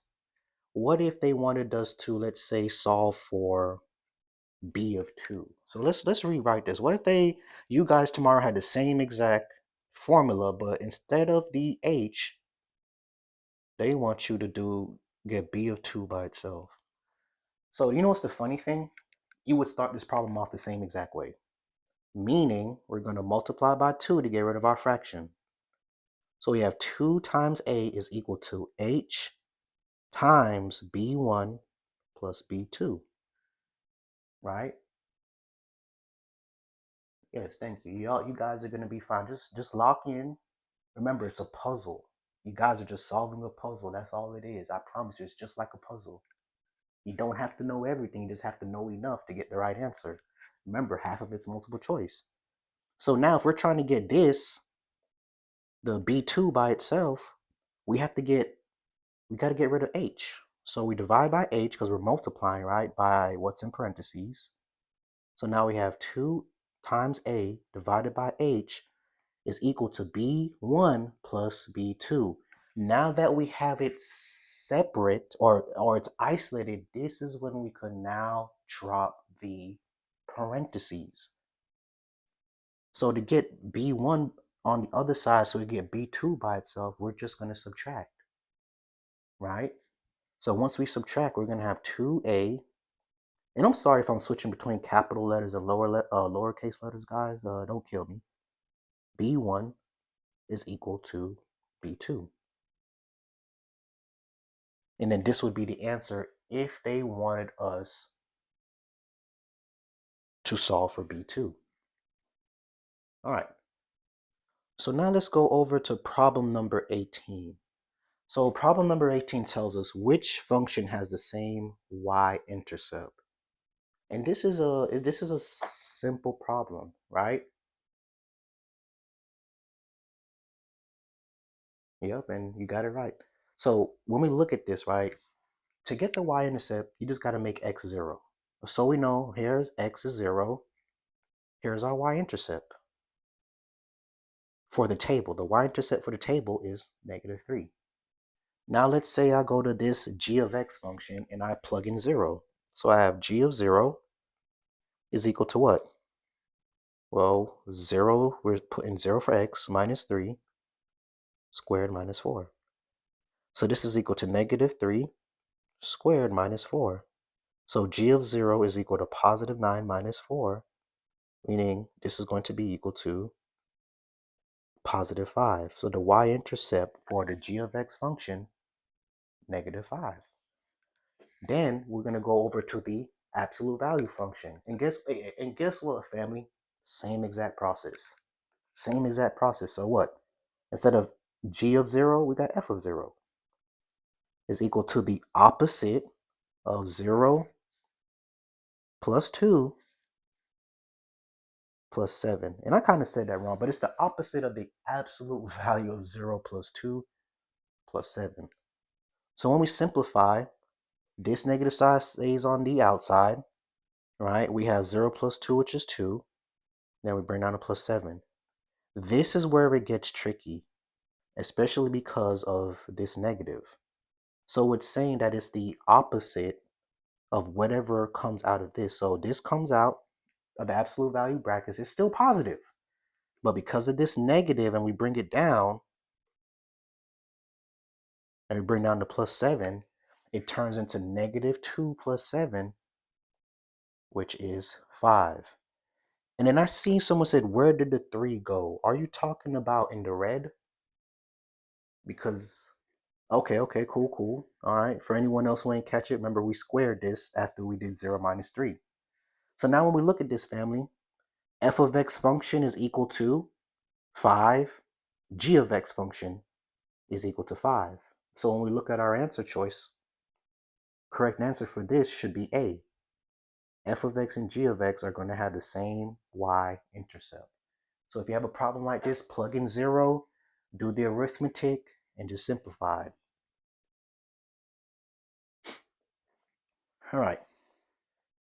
What if they wanted us to, let's say, solve for b of 2? So let's rewrite this. What if you guys tomorrow had the same exact formula, but instead of the h, they want you to get b of 2 by itself. So you know what's the funny thing? You would start this problem off the same exact way. Meaning we're going to multiply by 2 to get rid of our fraction. So we have 2 times a is equal to h times b1 plus b2. right? Yes, thank you. Y'all, you guys are gonna be fine. Just lock in. Remember, it's a puzzle. You guys are just solving a puzzle. That's all it is. I promise you, it's just like a puzzle. You don't have to know everything. You just have to know enough to get the right answer. Remember, half of it's multiple choice. So now if we're trying to get this, the B2 by itself, we got to get rid of H. So we divide by H because we're multiplying, right, by what's in parentheses. So now we have 2 times A divided by H is equal to B1 plus B2. Now that we have it separate or it's isolated, this is when we can now drop the parentheses. So to get B1 on the other side, so we get B2 by itself, we're just going to subtract, right? So once we subtract, we're going to have 2A. And I'm sorry if I'm switching between capital letters and lowercase letters, guys. Don't kill me. B1 is equal to B2. And then this would be the answer if they wanted us to solve for B2. All right. So now let's go over to problem number 18. So problem number 18 tells us which function has the same y-intercept. And this is a simple problem, right? Yep, and you got it right. So when we look at this, right, to get the y-intercept, you just got to make x 0. So we know here's x is 0. Here's our y-intercept. For the table, the y-intercept for the table is -3. Now let's say I go to this g of x function and I plug in 0. So I have g of 0 is equal to what? Well, 0, we're putting 0 for x, minus 3 squared minus 4. So this is equal to -3 squared minus 4. So g of 0 is equal to +9 minus 4, meaning this is going to be equal to +5. So the y-intercept for the g of x function, -5. Then we're going to go over to the absolute value function. And guess what, family? Same exact process. Same exact process. So what? Instead of g of 0, we got f of 0 is equal to the opposite of 0 plus 2 plus 7. And I kind of said that wrong, but it's the opposite of the absolute value of 0 plus 2 plus 7. So when we simplify, this negative side stays on the outside, right? We have 0 plus 2, which is 2. Then we bring down a plus 7. This is where it gets tricky, especially because of this negative. So it's saying that it's the opposite of whatever comes out of this. So this comes out of the absolute value brackets. It's still positive. But because of this negative and we bring it down, and we bring down to plus 7, it turns into -2 plus 7, which is 5. And then I see someone said, where did the 3 go? Are you talking about in the red? Because, okay, cool. All right, for anyone else who ain't catch it, remember we squared this after we did 0 minus 3. So now when we look at this, family, f of x function is equal to 5. G of x function is equal to 5. So when we look at our answer choice, correct answer for this should be A. F of x and g of x are going to have the same y-intercept. So if you have a problem like this, plug in 0, do the arithmetic, and just simplify it. All right,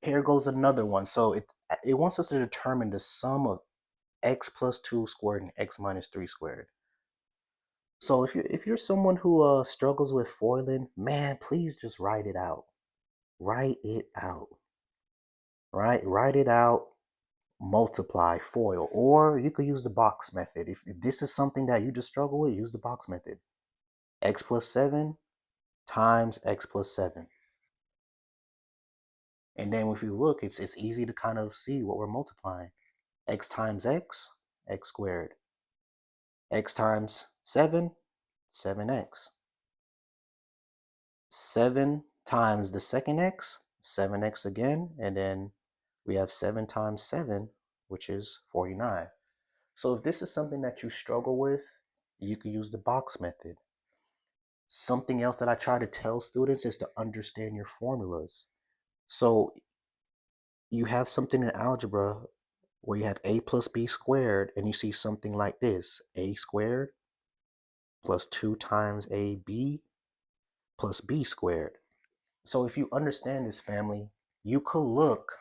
here goes another one. So it wants us to determine the sum of x plus 2 squared and x minus 3 squared. So if you're someone who struggles with foiling, man, please just write it out. Write it out. Right? Write it out. Multiply, FOIL, or you could use the box method. If this is something that you just struggle with, use the box method. X plus 7 times x plus 7. And then if you look, it's easy to kind of see what we're multiplying. X times x, x squared. X times 7, 7x. 7 times the second x, 7x again, and then We have 7 times 7, which is 49. So if this is something that you struggle with, you can use the box method. Something else that I try to tell students is to understand your formulas. So you have something in algebra where you have a plus b squared, and you see something like this: a squared plus 2 times ab plus b squared. So if you understand this, family, you could look,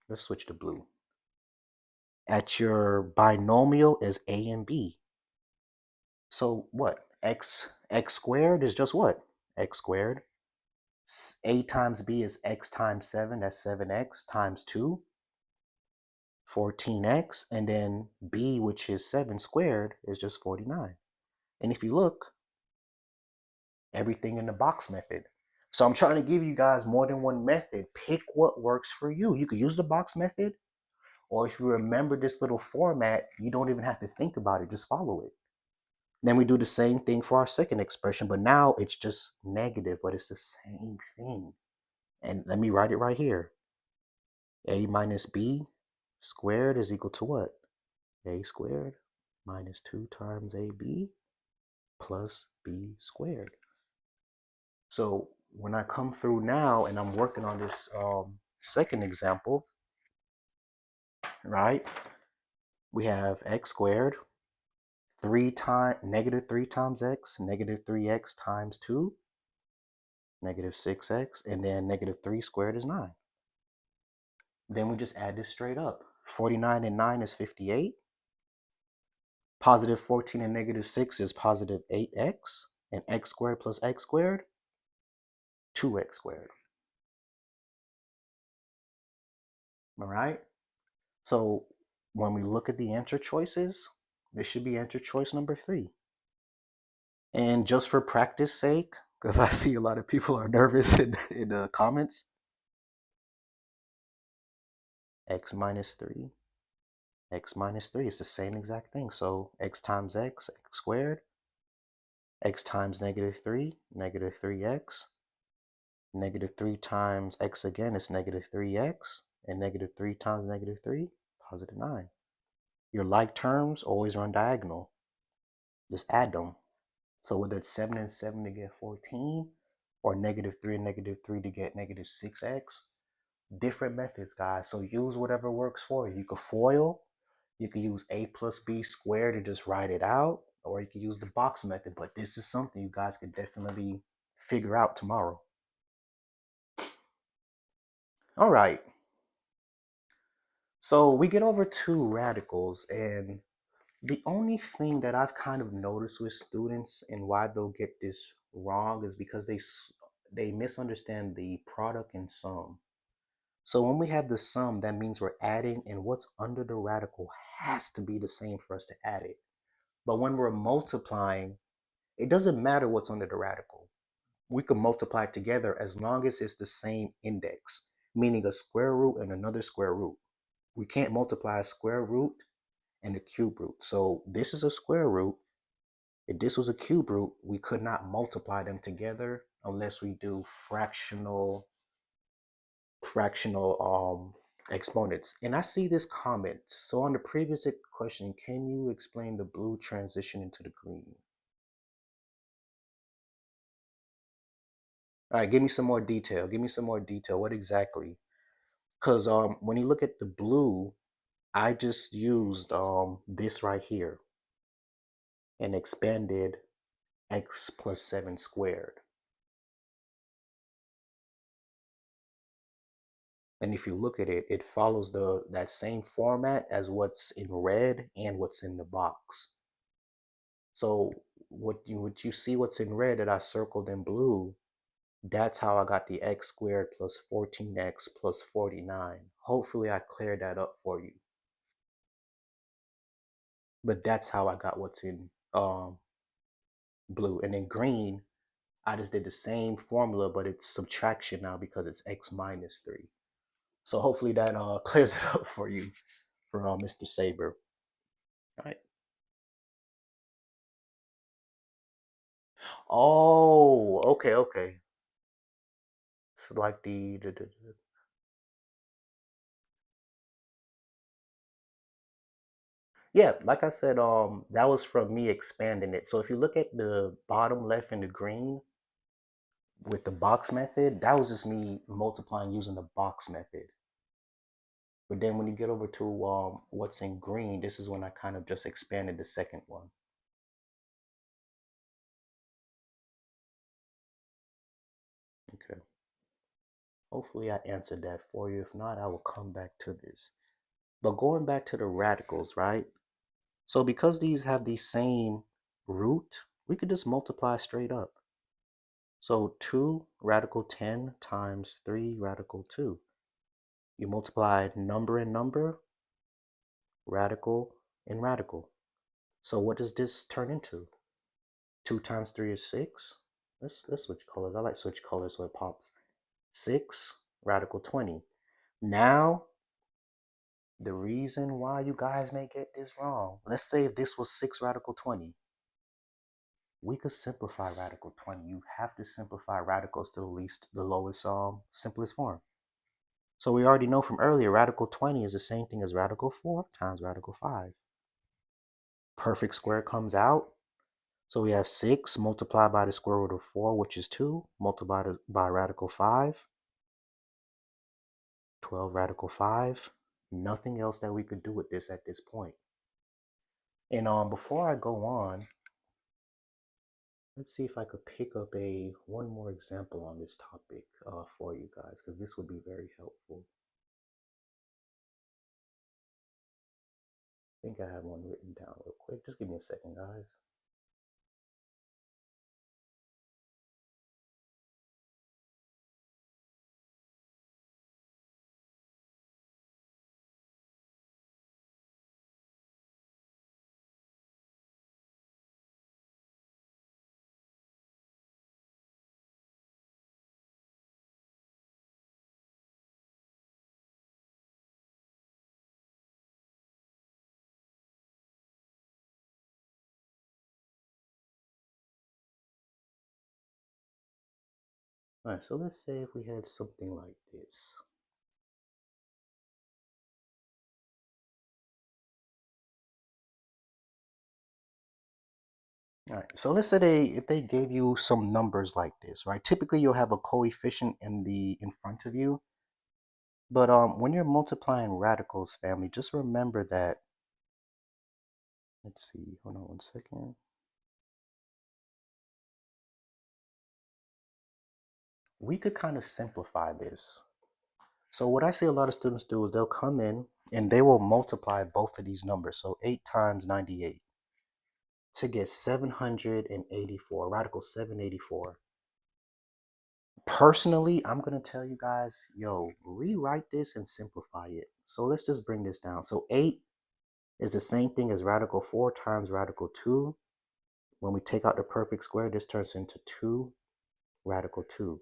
let's switch to blue, at your binomial as a and b. So what? X squared is just what? X squared. A times b is x times 7, that's 7x times 2, 14x, and then b, which is 7 squared, is just 49. And if you look, everything in the box method. So I'm trying to give you guys more than one method. Pick what works for you. You could use the box method, or if you remember this little format, you don't even have to think about it, just follow it. Then we do the same thing for our second expression, but now it's just negative, but it's the same thing. And let me write it right here. A minus b squared is equal to what? A squared minus 2 times ab plus b squared. So when I come through now and I'm working on this second example, right? We have x squared, negative 3 times x, negative 3x times 2, negative 6x, and then negative 3 squared is 9. Then we just add this straight up. 49 and 9 is 58. Positive 14 and negative 6 is positive 8x. And x squared plus x squared, 2x squared. All right? So when we look at the answer choices, this should be answer choice number 3. And just for practice sake, because I see a lot of people are nervous in the comments, x minus 3, x minus 3 is the same exact thing. So x times x squared, x times negative 3, negative 3x, negative 3 times x again is negative 3x, and negative 3 times negative 3, positive 9. Your like terms always run diagonal. Just add them. So whether it's 7 and 7 to get 14, or negative 3 and negative 3 to get negative 6x, different methods, guys. So use whatever works for you. You could FOIL, you could use a plus b squared to just write it out, or you could use the box method. But this is something you guys could definitely figure out tomorrow. All right. So we get over to radicals, and the only thing that I've kind of noticed with students and why they'll get this wrong is because they misunderstand the product and sum. So when we have the sum, that means we're adding, and what's under the radical has to be the same for us to add it. But when we're multiplying, it doesn't matter what's under the radical. We can multiply together as long as it's the same index, meaning a square root and another square root. We can't multiply a square root and a cube root. So this is a square root. If this was a cube root, we could not multiply them together unless we do fractional exponents. And I see this comment. So on the previous question, can you explain the blue transition into the green? All right, give me some more detail. Give me some more detail. What exactly? Because when you look at the blue, I just used this right here and expanded x plus 7 squared. And if you look at it, it follows that same format as what's in red and what's in the box. So what you see what's in red that I circled in blue, that's how I got the x squared plus 14x plus 49. Hopefully I cleared that up for you. But that's how I got what's in blue. And in green, I just did the same formula, but it's subtraction now because it's x minus 3. So hopefully that clears it up for you, for Mr. Saber. All right. Oh, okay. So like Yeah, like I said, that was from me expanding it. So if you look at the bottom left in the green with the box method, that was just me multiplying using the box method. But then when you get over to what's in green, this is when I kind of just expanded the second one. Okay. Hopefully I answered that for you. If not, I will come back to this. But going back to the radicals, right? So because these have the same root, we could just multiply straight up. So 2 radical 10 times 3 radical 2. You multiply number and number, radical and radical. So what does this turn into? 2 times 3 is 6. Let's switch colors. I like switch colors so it pops. 6 radical 20. Now, the reason why you guys may get this wrong, let's say if this was 6 radical 20, we could simplify radical 20. You have to simplify radicals to the lowest simplest form. So we already know from earlier, radical 20 is the same thing as radical 4 times radical 5. Perfect square comes out. So we have 6 multiplied by the square root of 4, which is 2, multiplied by radical 5, 12 radical 5. Nothing else that we could do with this at this point. And before I go on, let's see if I could pick up one more example on this topic for you guys, because this would be very helpful. I think I have one written down real quick. Just give me a second, guys. All right, so let's say if we had something like this. All right, so let's say if they gave you some numbers like this, right? Typically, you'll have a coefficient in front of you. But when you're multiplying radicals, family, just remember that. Let's see. Hold on one second. We could kind of simplify this. So what I see a lot of students do is they'll come in and they will multiply both of these numbers. So 8 times 98 to get 784, radical 784. Personally, I'm going to tell you guys, yo, rewrite this and simplify it. So let's just bring this down. So 8 is the same thing as radical 4 times radical 2. When we take out the perfect square, this turns into 2 radical 2.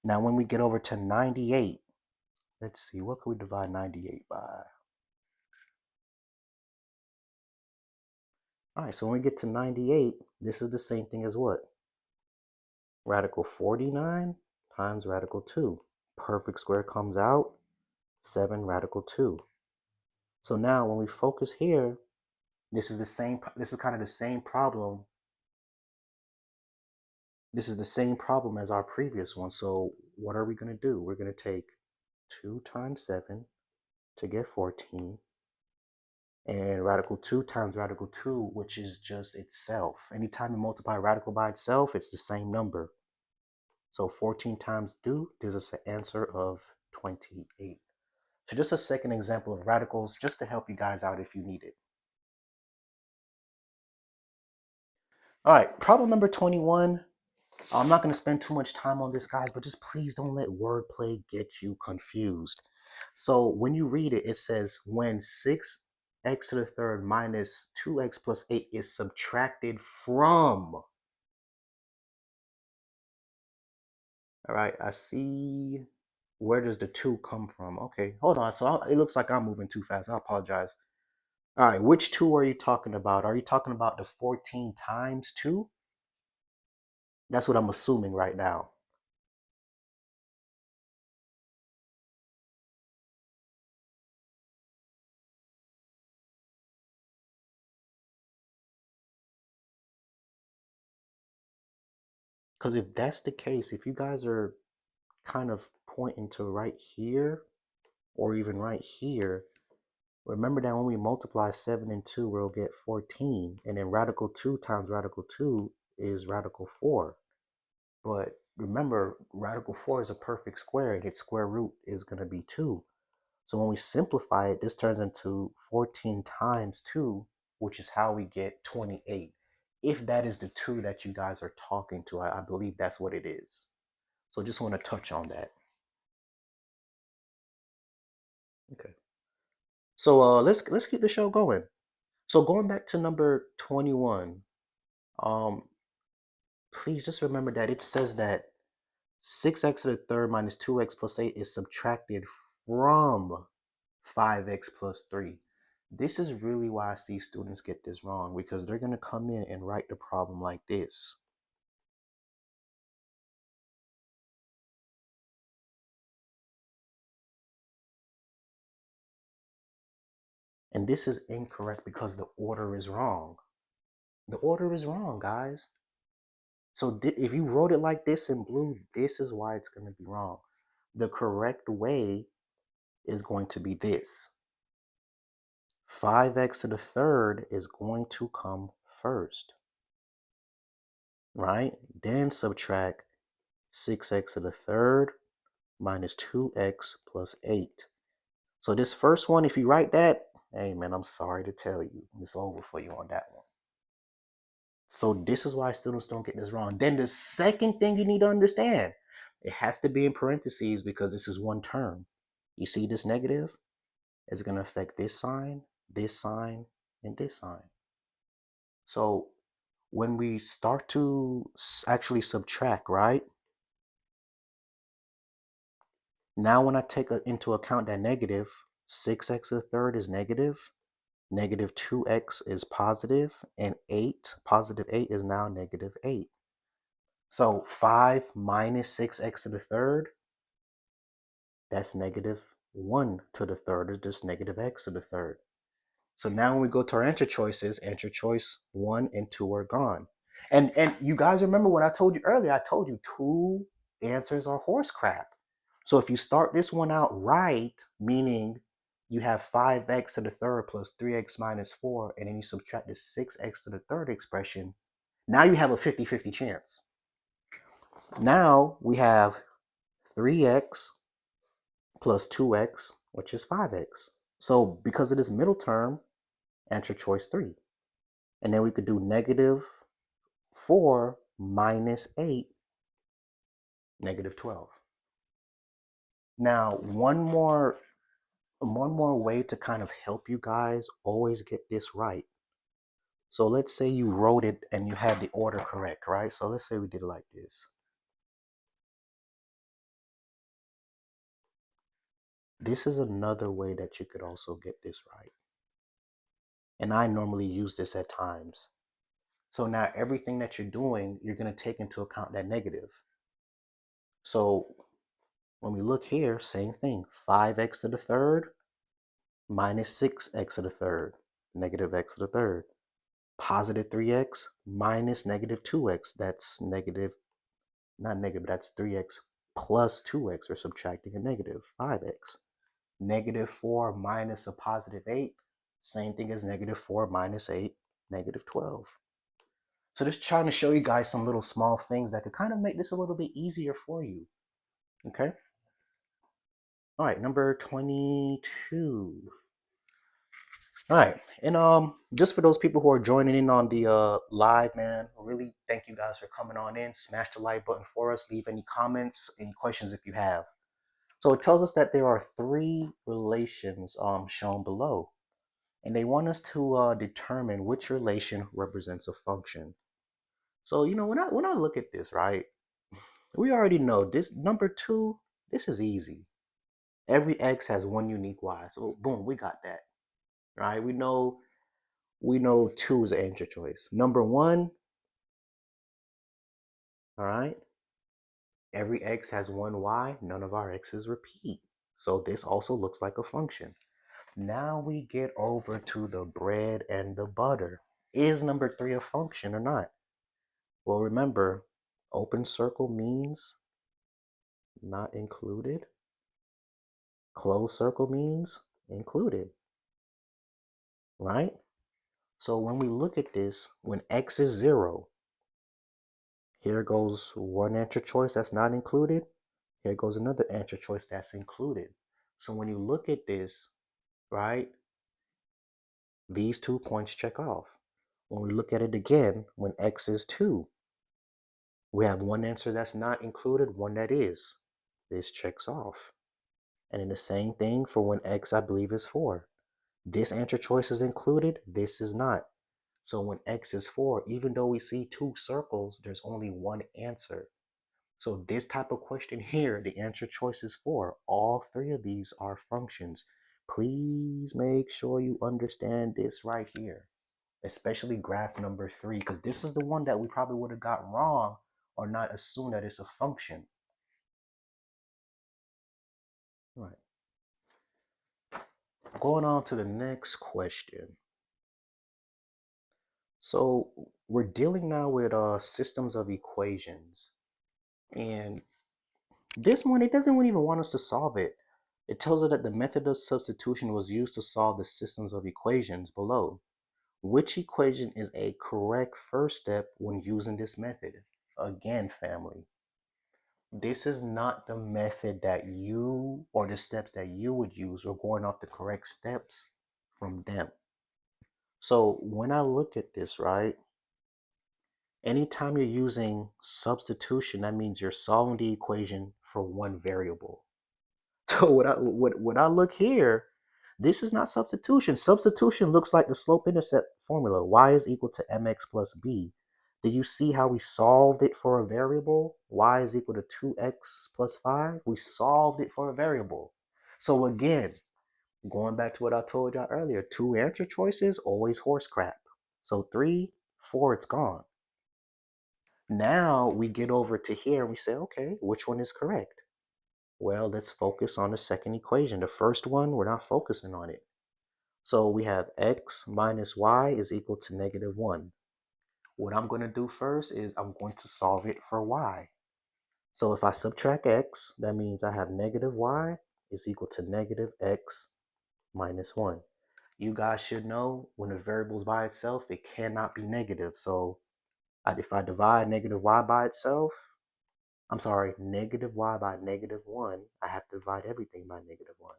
Now, when we get over to 98, let's see, what can we divide 98 by? All right, so when we get to 98, this is the same thing as what? Radical 49 times radical 2. Perfect square comes out, 7 radical 2. So now when we focus here, this is kind of the same problem. This is the same problem as our previous one. So what are we going to do? We're going to take 2 times 7 to get 14. And radical 2 times radical 2, which is just itself. Anytime you multiply radical by itself, it's the same number. So 14 times 2 gives us an answer of 28. So just a second example of radicals, just to help you guys out if you need it. All right, problem number 21. I'm not going to spend too much time on this, guys, but just please don't let wordplay get you confused. So when you read it, it says when 6x to the third minus 2x plus 8 is subtracted from. All right, I see. Where does the 2 come from? Okay, hold on. So it looks like I'm moving too fast. I apologize. All right, which 2 are you talking about? Are you talking about the 14 times 2? That's what I'm assuming right now. Because if that's the case, if you guys are kind of pointing to right here or even right here, remember that when we multiply 7 and 2, we'll get 14. And then radical 2 times radical 2 is radical 4. But remember, radical 4 is a perfect square, and its square root is going to be 2. So when we simplify it, this turns into 14 times 2, which is how we get 28. If that is the 2 that you guys are talking to, I believe that's what it is. So just want to touch on that. Okay. So let's keep the show going. So going back to number 21, um, please just remember that it says that 6x to the third minus 2x plus 8 is subtracted from 5x plus 3. This is really why I see students get this wrong, because they're going to come in and write the problem like this. And this is incorrect because the order is wrong. The order is wrong, guys. So if you wrote it like this in blue, this is why it's going to be wrong. The correct way is going to be this. 5x to the third is going to come first, right? Then subtract 6x to the third minus 2x plus 8. So this first one, if you write that, hey man, I'm sorry to tell you, it's over for you on that one. So this is why students don't get this wrong. Then the second thing you need to understand, it has to be in parentheses because this is one term. You see this negative? It's going to affect this sign, and this sign. So when we start to actually subtract, right? Now when I take into account that negative, 6x to the third is negative, negative 2x is positive, and 8, positive 8 is now negative 8. So 5 minus 6x to the third, that's negative 1 to the third, or just negative x to the third. So now when we go to our answer choices, answer choice 1 and 2 are gone. And you guys remember what I told you earlier? I told you 2 answers are horse crap. So if you start this one out right, meaning you have 5x to the third plus 3x minus 4, and then you subtract the 6x to the third expression, now you have a 50-50 chance. Now we have 3x plus 2x, which is 5x. So because of this middle term, answer choice 3. And then we could do negative 4 minus 8, negative 12. Now, one more way to kind of help you guys always get this right. So let's say you wrote it and you had the order correct, right? So let's say we did it like this. This is another way that you could also get this right. And I normally use this at times. So now everything that you're doing, you're going to take into account that negative. So when we look here, same thing, 5x to the third minus 6x to the third, negative x to the third. Positive 3x minus negative 2x, that's negative, not negative, that's 3x plus 2x, or subtracting a negative, 5x. Negative 4 minus a positive 8, same thing as negative 4 minus 8, negative 12. So just trying to show you guys some little small things that could kind of make this a little bit easier for you. Okay? All right, number 22. All right, and just for those people who are joining in on the live, man, really thank you guys for coming on in. Smash the like button for us. Leave any comments, any questions if you have. So it tells us that there are 3 relations shown below, and they want us to determine which relation represents a function. So when I look at this, right, we already know this number 2. This is easy. Every x has one unique y. So boom, we got that. Right? We know 2 is an answer choice. Number 1, all right, every x has one y. None of our x's repeat. So this also looks like a function. Now we get over to the bread and the butter. Is number 3 a function or not? Well, remember, Open circle means not included. Closed circle means included, right? So when we look at this, when x is 0, here goes one answer choice that's not included. Here goes another answer choice that's included. So when you look at this, right, these 2 points check off. When we look at it again, when x is 2, we have one answer that's not included, one that is. This checks off. And then the same thing for when x, I believe, is 4. This answer choice is included, this is not. So when x is 4, even though we see 2 circles, there's only one answer. So this type of question here, the answer choice is 4. All 3 of these are functions. Please make sure you understand this right here, especially graph number 3, because this is the one that we probably would have got wrong or not assume that it's a function. Right. Going on to the next question. So we're dealing now with systems of equations. And this one, it doesn't even want us to solve it. It tells us that the method of substitution was used to solve the systems of equations below. Which equation is a correct first step when using this method? Again, family, this is not the method that you or the steps that you would use. We're going off the correct steps from them. So when I look at this, right, anytime you're using substitution, that means you're solving the equation for one variable. So what I look here, this is not substitution. Substitution looks like the slope-intercept formula. Y is equal to mx plus b. Do you see how we solved it for a variable? Y is equal to 2x plus 5. We solved it for a variable. So again, going back to what I told y'all earlier, 2 answer choices, always horse crap. So 3, 4, it's gone. Now we get over to here and we say, okay, which one is correct? Well, let's focus on the second equation. The first one, we're not focusing on it. So we have x minus y is equal to -1. What I'm going to do first is I'm going to solve it for y. So if I subtract x, that means I have -y is equal to -x minus 1. You guys should know when a variable is by itself, it cannot be negative. So if I divide -y by itself, I'm sorry, -y by -1, I have to divide everything by -1.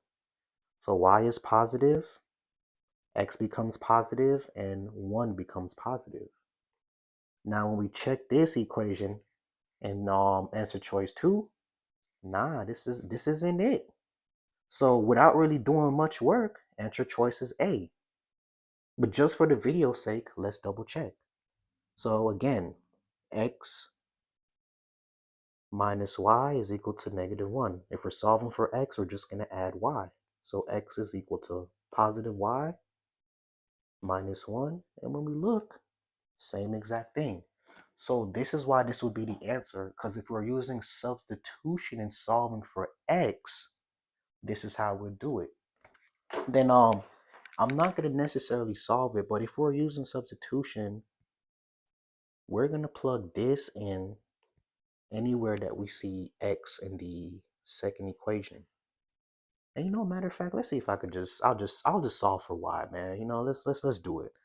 So y is positive, x becomes positive, and 1 becomes positive. Now when we check this equation and answer choice 2, nah, this isn't it. So without really doing much work, answer choice is A. But just for the video's sake, let's double check. So again, x minus y is equal to -1. If we're solving for x, we're just going to add y. So x is equal to positive y minus 1. And when we look, same exact thing. So this is why this would be the answer, because if we're using substitution and solving for x, this is how we'll do it. Then I'm not going to necessarily solve it, but if we're using substitution, we're going to plug this in anywhere that we see x in the second equation. And matter of fact, let's see if I could I'll just solve for y, man. Let's do it.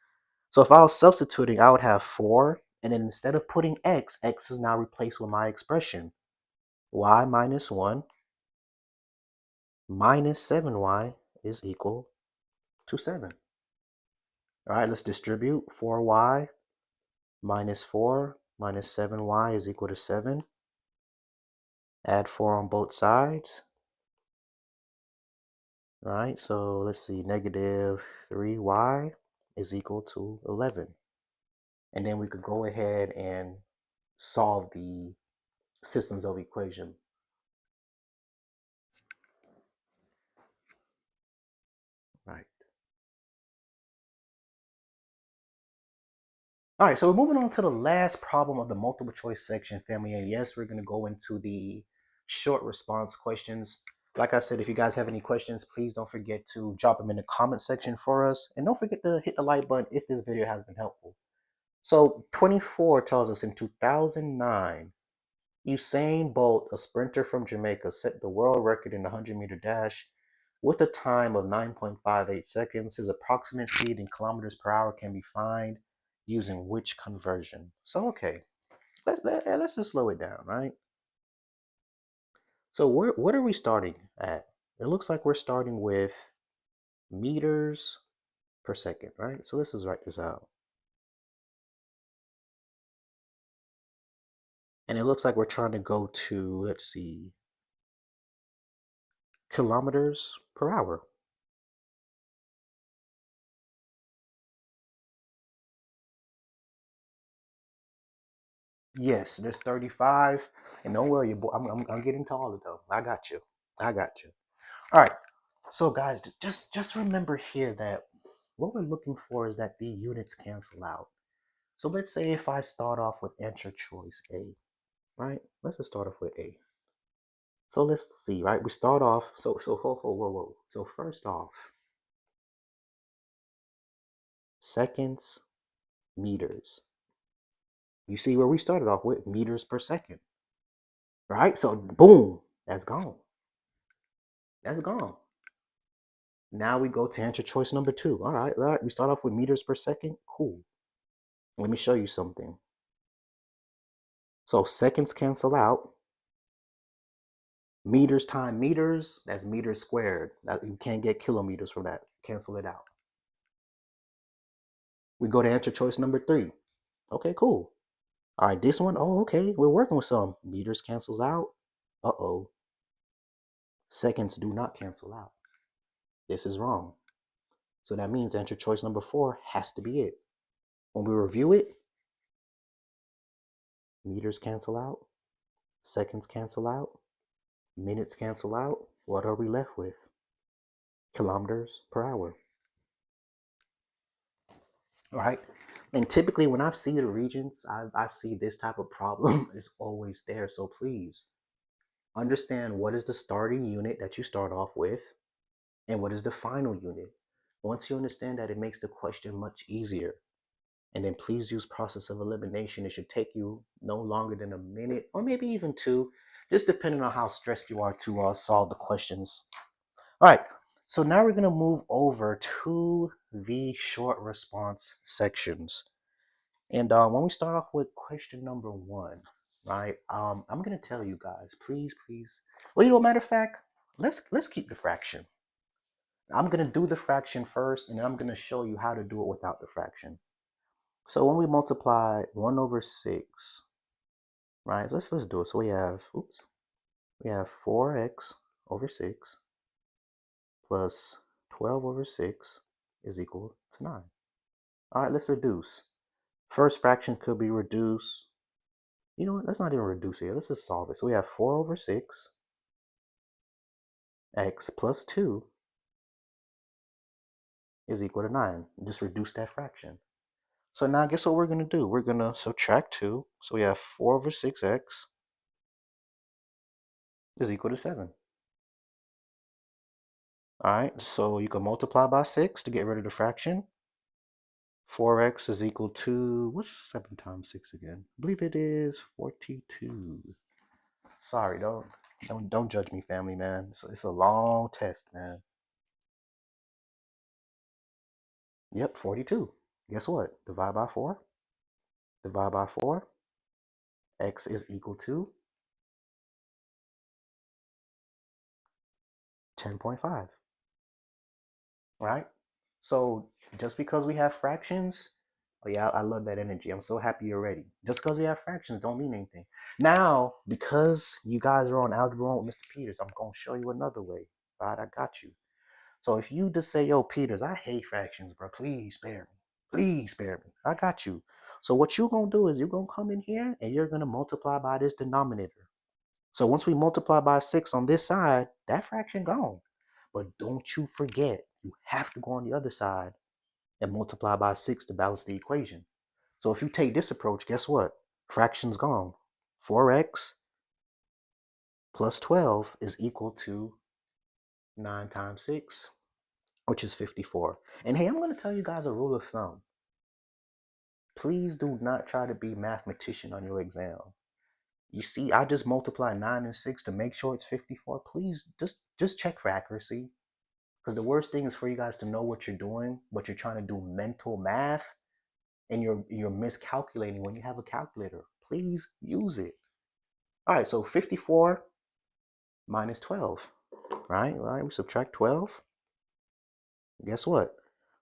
So if I was substituting, I would have 4, and then instead of putting x is now replaced with my expression. Y minus 1 minus 7y is equal to 7. All right, let's distribute. 4y minus 4 minus 7y is equal to 7. Add 4 on both sides. All right, so let's see, -3y is equal to 11. And then we could go ahead and solve the systems of equation. Right. All right, so we're moving on to the last problem of the multiple choice section, family. And yes, we're going to go into the short response questions. Like I said, if you guys have any questions, please don't forget to drop them in the comment section for us. And don't forget to hit the like button if this video has been helpful. So 24 tells us in 2009, Usain Bolt, a sprinter from Jamaica, set the world record in the 100-meter dash with a time of 9.58 seconds. His approximate speed in kilometers per hour can be found using which conversion? So, okay, let's just slow it down, right? So what are we starting at? It looks like we're starting with meters per second, right? So let's just write this out. And it looks like we're trying to go to, let's see, kilometers per hour. Yes, there's 35. And don't worry, I'm getting to all of them. I got you. I got you. All right. So guys, just remember here that what we're looking for is that the units cancel out. So let's say if I start off with answer choice A, right? Let's just start off with A. So let's see, right? We start off, whoa. So first off, seconds, meters. You see where we started off with meters per second, right? So boom, that's gone. That's gone. Now we go to answer choice number 2. All right, we start off with meters per second. Cool. Let me show you something. So seconds cancel out. Meters times meters, that's meters squared. You can't get kilometers from that. Cancel it out. We go to answer choice number 3. Okay, cool. All right, this one, oh, okay, we're working with some. Meters cancels out. Uh-oh. Seconds do not cancel out. This is wrong. So that means answer choice number 4 has to be it. When we review it, meters cancel out, seconds cancel out, minutes cancel out. What are we left with? Kilometers per hour. All right. And typically when I see the Regents, I see this type of problem is always there. So please understand what is the starting unit that you start off with and what is the final unit. Once you understand that, it makes the question much easier. And then please use process of elimination. It should take you no longer than a minute or maybe even 2, just depending on how stressed you are to solve the questions. All right, so now we're going to move over to the short response sections. And when we start off with question number 1, right, I'm going to tell you guys, please, well, matter of fact, let's keep the fraction. I'm going to do the fraction first, and then I'm going to show you how to do it without the fraction. So when we multiply 1 over 6, right, so let's do it. So we have 4x over 6 plus 12 over 6 is equal to 9. All right, let's reduce. First fraction could be reduced. You know what? Let's not even reduce here. Let's just solve it. So we have 4 over 6 x plus 2 is equal to 9. Just reduce that fraction. So now guess what we're going to do? We're going to subtract 2. So we have 4 over 6x is equal to 7. All right, so you can multiply by 6 to get rid of the fraction. 4x is equal to, what's 7 times 6 again? I believe it is 42. Sorry, don't judge me, family, man. It's a long test, man. Yep, 42. Guess what? Divide by 4. Divide by 4. X is equal to 10.5. Right? So just because we have fractions, oh yeah, I love that energy. I'm so happy you're ready. Just because we have fractions don't mean anything. Now, because you guys are on Algebra with Mr. Peters, I'm going to show you another way. Right? I got you. So if you just say, yo, Peters, I hate fractions, bro. Please spare me. Please spare me. I got you. So what you're going to do is you're going to come in here and you're going to multiply by this denominator. So once we multiply by 6 on this side, that fraction gone. But don't you forget, you have to go on the other side and multiply by 6 to balance the equation. So if you take this approach, guess what? Fraction's gone. 4x plus 12 is equal to 9 times 6, which is 54. And hey, I'm going to tell you guys a rule of thumb. Please do not try to be mathematician on your exam. You see, I just multiply 9 and 6 to make sure it's 54. Please just check for accuracy. Because the worst thing is for you guys to know what you're doing, but you're trying to do mental math and you're miscalculating when you have a calculator. Please use it. All right, so 54 minus 12, right? All right, we subtract 12. Guess what?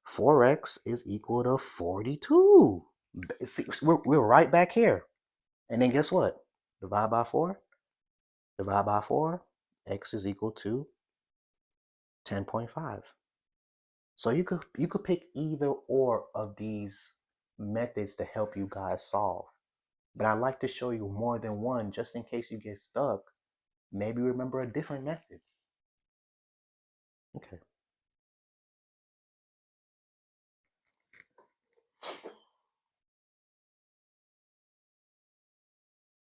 4x is equal to 42. See, we're right back here. And then guess what? Divide by 4. Divide by 4. X is equal to 10.5. So you could pick either or of these methods to help you guys solve. But I'd like to show you more than one just in case you get stuck. Maybe remember a different method. Okay.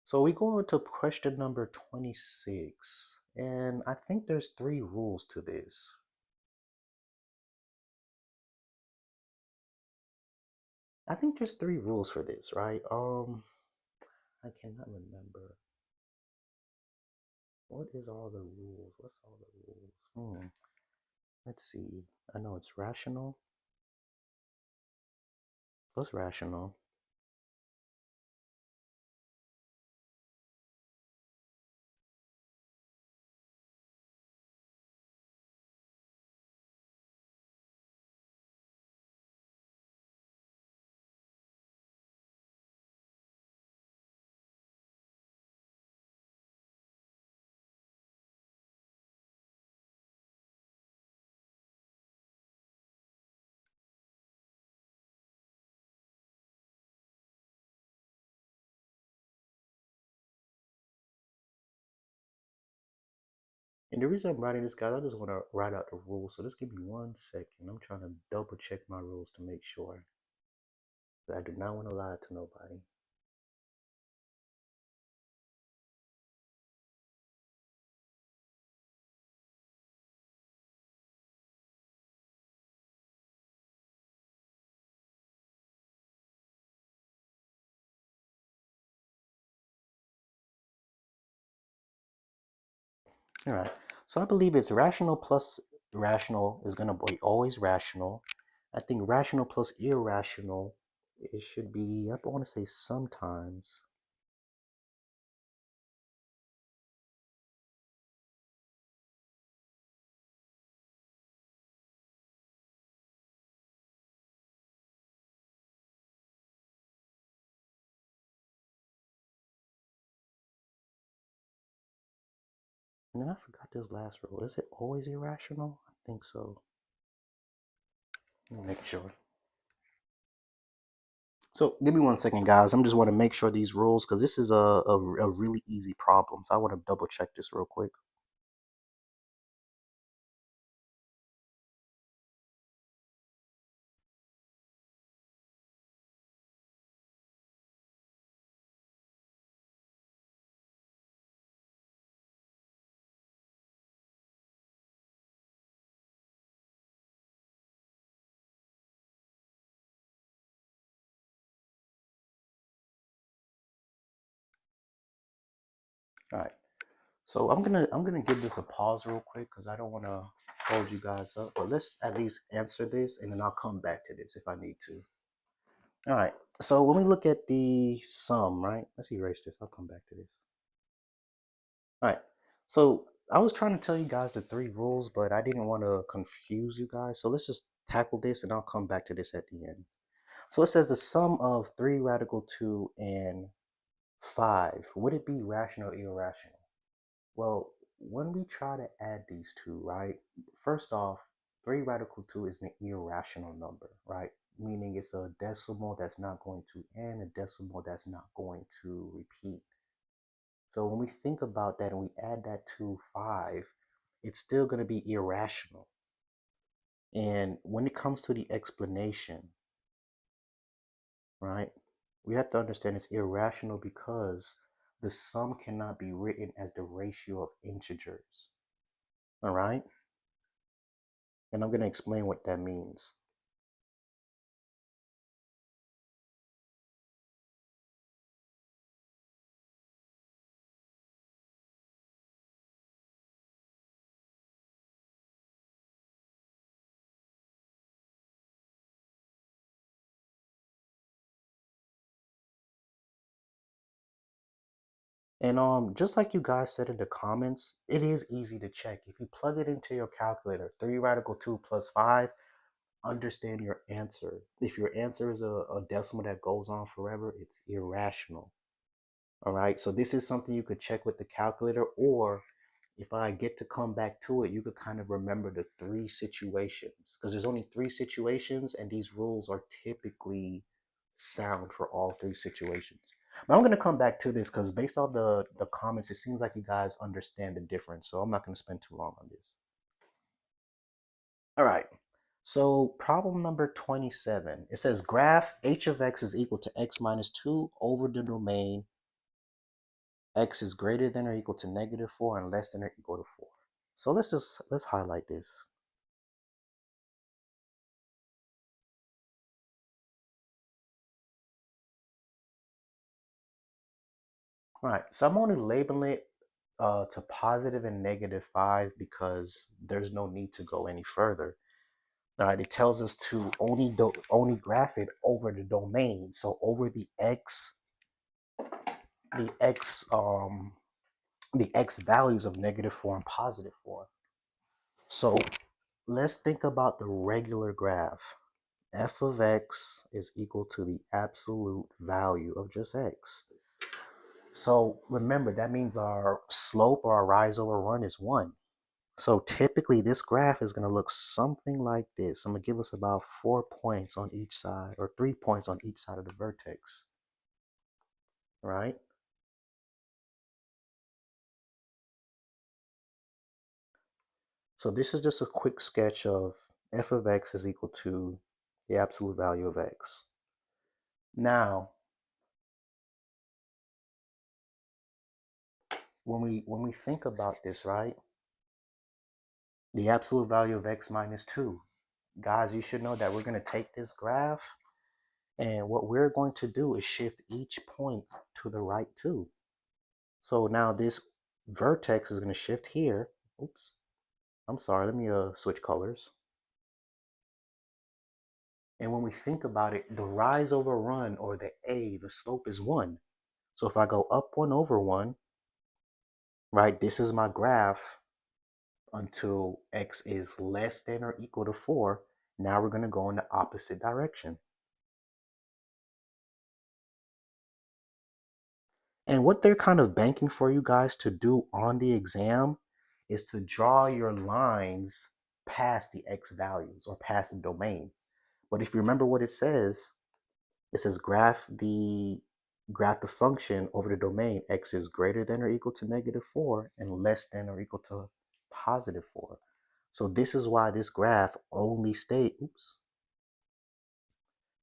So we go into question number 26. And I think there's 3 rules to this. I think there's 3 rules for this, right? I cannot remember. What is all the rules? What's all the rules? Let's see. I know it's rational plus rational. And the reason I'm writing this, guys, I just want to write out the rules. So just give me 1 second. I'm trying to double check my rules to make sure that I do not want to lie to nobody. All right. So I believe it's rational plus rational is going to be always rational. I think rational plus irrational, it should be, I want to say sometimes. And then I forgot this last rule. Is it always irrational? I think so. Let me make sure. So give me 1 second, guys. I'm just want to make sure these rules, because this is a really easy problem. So I want to double check this real quick. All right. So I'm gonna give this a pause real quick because I don't want to hold you guys up. But let's at least answer this, and then I'll come back to this if I need to. All right. So when we look at the sum, right? Let's erase this. I'll come back to this. All right. So I was trying to tell you guys the 3 rules, but I didn't want to confuse you guys. So let's just tackle this, and I'll come back to this at the end. So it says the sum of 3 radical 2 and 5. Would it be rational or irrational? Well, when we try to add these two, right? First off, 3 radical 2 is an irrational number, right? Meaning it's a decimal that's not going to end, a decimal that's not going to repeat. So when we think about that and we add that to 5, it's still going to be irrational. And when it comes to the explanation, right, we have to understand it's irrational because the sum cannot be written as the ratio of integers. All right? And I'm going to explain what that means. And just like you guys said in the comments, it is easy to check. If you plug it into your calculator, 3 radical 2 plus 5, understand your answer. If your answer is a decimal that goes on forever, it's irrational. All right, so this is something you could check with the calculator, or if I get to come back to it, you could kind of remember the 3 situations, because there's only 3 situations and these rules are typically sound for all 3 situations. But I'm going to come back to this because based on the comments, it seems like you guys understand the difference. So I'm not going to spend too long on this. All right. So problem number 27, it says graph h of x is equal to x minus 2 over the domain x is greater than or equal to negative 4 and less than or equal to 4. So let's highlight this. All right, so I'm only labeling it to positive and negative 5 because there's no need to go any further. All right, it tells us to only graph it over the domain, so over the x the x values of negative 4 and positive 4. So let's think about the regular graph. F of x is equal to the absolute value of just x. So remember, that means our slope or our rise over run is 1. So typically this graph is going to look something like this. I'm going to give us about 4 points on each side, or 3 points on each side of the vertex, right? So this is just a quick sketch of f of x is equal to the absolute value of x. Now, when we think about this, right? The absolute value of x minus 2. Guys, you should know that we're going to take this graph, and what we're going to do is shift each point to the right 2. So now this vertex is going to shift here. Oops. I'm sorry. Let me switch colors. And when we think about it, the rise over run, or the slope is 1. So if I go up 1 over 1, right, this is my graph until x is less than or equal to 4. Now we're going to go in the opposite direction. And what they're kind of banking for you guys to do on the exam is to draw your lines past the x values or past the domain. But if you remember what it says graph the function over the domain x is greater than or equal to negative 4 and less than or equal to positive 4. So this is why this graph only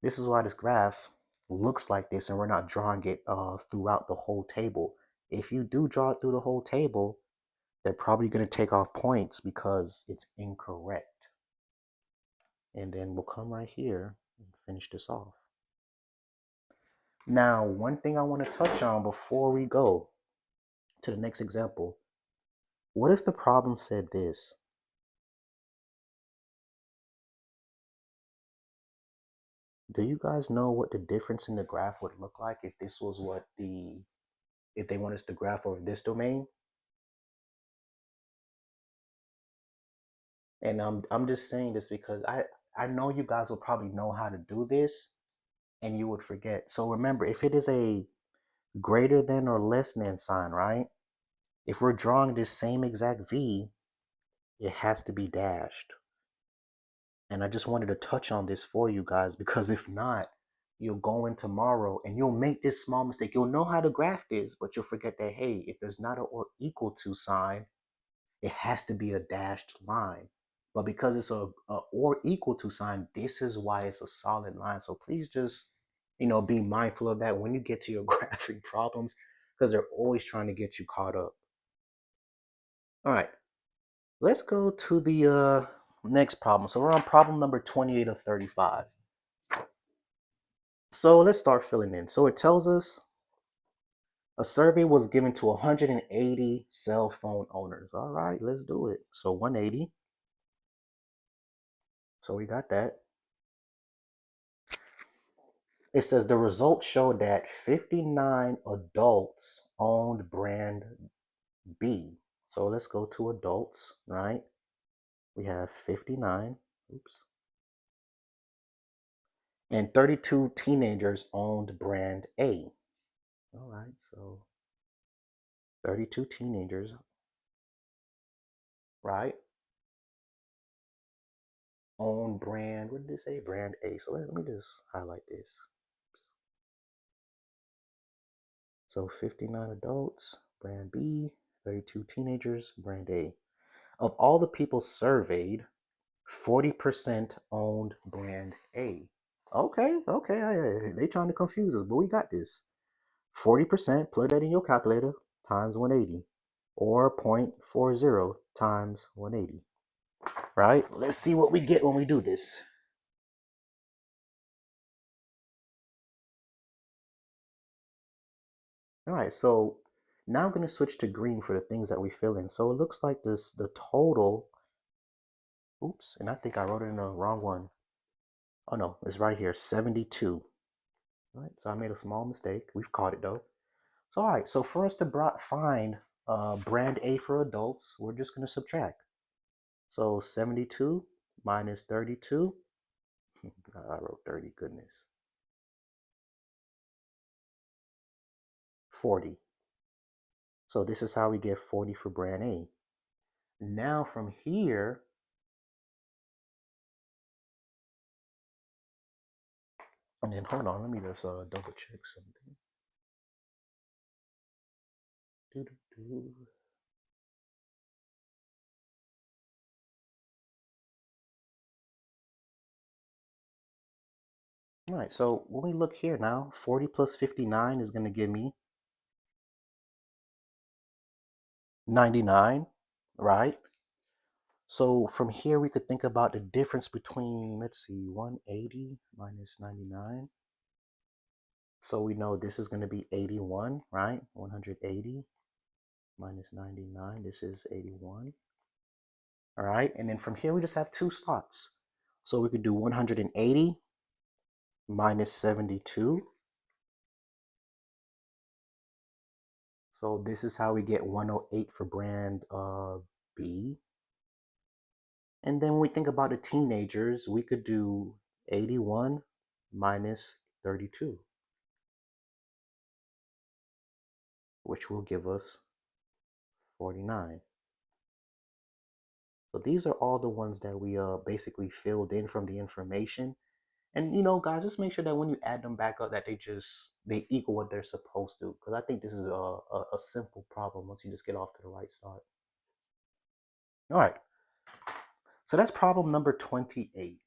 this is why this graph looks like this, and we're not drawing it throughout the whole table. If you do draw it through the whole table, they're probably going to take off points because it's incorrect. And then we'll come right here and finish this off. Now, one thing I want to touch on before we go to the next example. What if the problem said this? Do you guys know what the difference in the graph would look like if this was if they want us to graph over this domain? And I'm just saying this because I know you guys will probably know how to do this and you would forget. So remember, if it is a greater than or less than sign, right? If we're drawing this same exact V, it has to be dashed. And I just wanted to touch on this for you guys, because if not, you'll go in tomorrow and you'll make this small mistake. You'll know how to graph this, but you'll forget that, hey, if there's not an or equal to sign, it has to be a dashed line. But because it's a or equal to sign, this is why it's a solid line. So please just, be mindful of that when you get to your graphing problems, because they're always trying to get you caught up. All right, let's go to the next problem. So we're on problem number 28 of 35. So let's start filling in. So it tells us a survey was given to 180 cell phone owners. All right, let's do it. So 180. So we got that. It says the results show that 59 adults owned brand B. So let's go to adults, right? We have 59, oops, and 32 teenagers owned brand A. All right, so 32 teenagers, right, own brand, what did it say? Brand A. So let me just highlight this. So 59 adults, brand B, 32 teenagers, brand A. Of all the people surveyed, 40% owned brand A. Okay. They trying to confuse us, but we got this. 40%, plug that in your calculator, times 180, or 0.40 times 180. Right? Let's see what we get when we do this. All right, so now I'm going to switch to green for the things that we fill in. So it looks like the total, oops, and I think I wrote it in the wrong one. Oh no, it's right here, 72. All right, so I made a small mistake. We've caught it though. So all right, so for us to find brand A for adults, we're just going to subtract. So 72 minus 32. I wrote 30, goodness. 40. So this is how we get 40 for brand A. Now from here, and then hold on, let me just double check something. Doo-doo-doo. All right, so when we look here now, 40 plus 59 is going to give me 99, right? So from here, we could think about the difference between, let's see, 180 minus 99. So we know this is going to be 81, right? 180 minus 99, this is 81. All right, and then from here, we just have two slots. So we could do 180 minus 72. So this is how we get 108 for brand B. And then when we think about the teenagers, we could do 81 minus 32, which will give us 49. So these are all the ones that we basically filled in from the information. And you know, guys, just make sure that when you add them back up that they equal what they're supposed to. Because I think this is a simple problem once you just get off to the right start. All right. So that's problem number 28.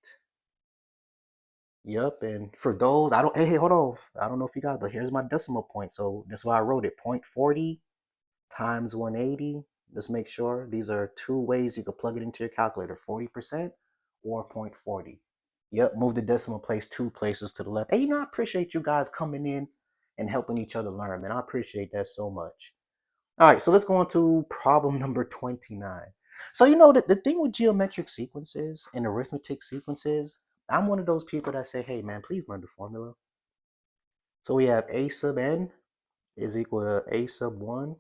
Yep, and for those, I don't, hey, hold on. I don't know if you got, but here's my decimal point. So that's why I wrote it, 0.40 times 180. Let's make sure these are two ways you could plug it into your calculator, 40% or 0.40. Yep, move the decimal place 2 places to the left. Hey, you know, I appreciate you guys coming in and helping each other learn, man. I appreciate that so much. All right, so let's go on to problem number 29. So you know that the thing with geometric sequences and arithmetic sequences, I'm one of those people that say, hey man, please learn the formula. So we have a sub n is equal to a sub 1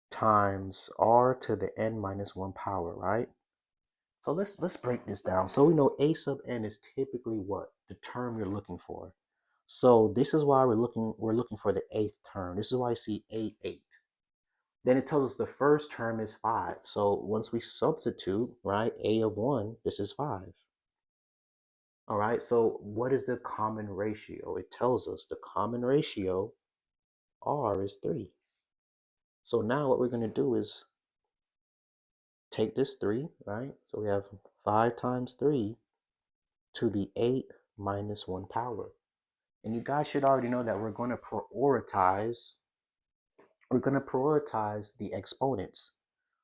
times r to the n minus 1 power, right? So let's break this down. So we know a sub n is typically what? The term you're looking for. So this is why we're looking for the 8th term. This is why I see a8. Then it tells us the first term is 5. So once we substitute, right, a of 1, this is 5. All right, so what is the common ratio? It tells us the common ratio, r, is 3. So now what we're going to do is take this 3, right? So we have 5 times 3 to the 8 minus 1 power. And you guys should already know that we're going to prioritize the exponents.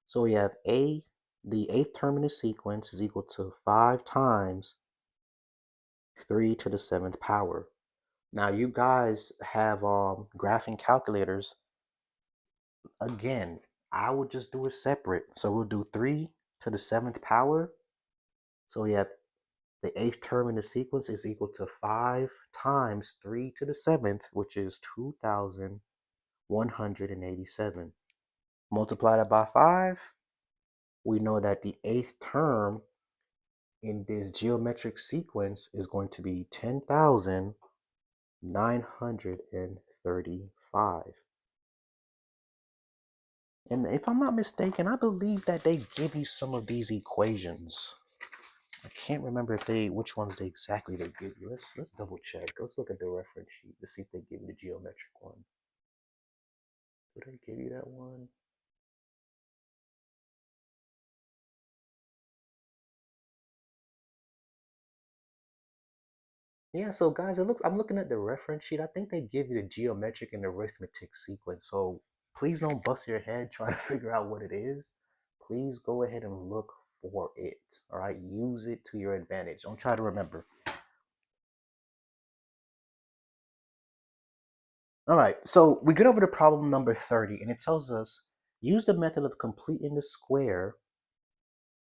So we have a, the 8th term in the sequence is equal to 5 times 3 to the 7th power. Now you guys have graphing calculators. Again, I would just do it separate. So we'll do 3 to the 7th power. So we have The eighth term in the sequence is equal to 5 times 3 to the 7th, which is 2,187. Multiply that by 5, we know that the eighth term in this geometric sequence is going to be 10,935. And if I'm not mistaken, I believe that they give you some of these equations. I can't remember if which ones they exactly they give you. Let's double check. Let's look at the reference sheet to see if they give you the geometric one. Did they give you that one? Yeah, so guys, I'm looking at the reference sheet. I think they give you the geometric and arithmetic sequence. So please don't bust your head trying to figure out what it is. Please go ahead and look for it. All right, use it to your advantage. Don't try to remember. All right, so we get over to problem number 30, and it tells us use the method of completing the square.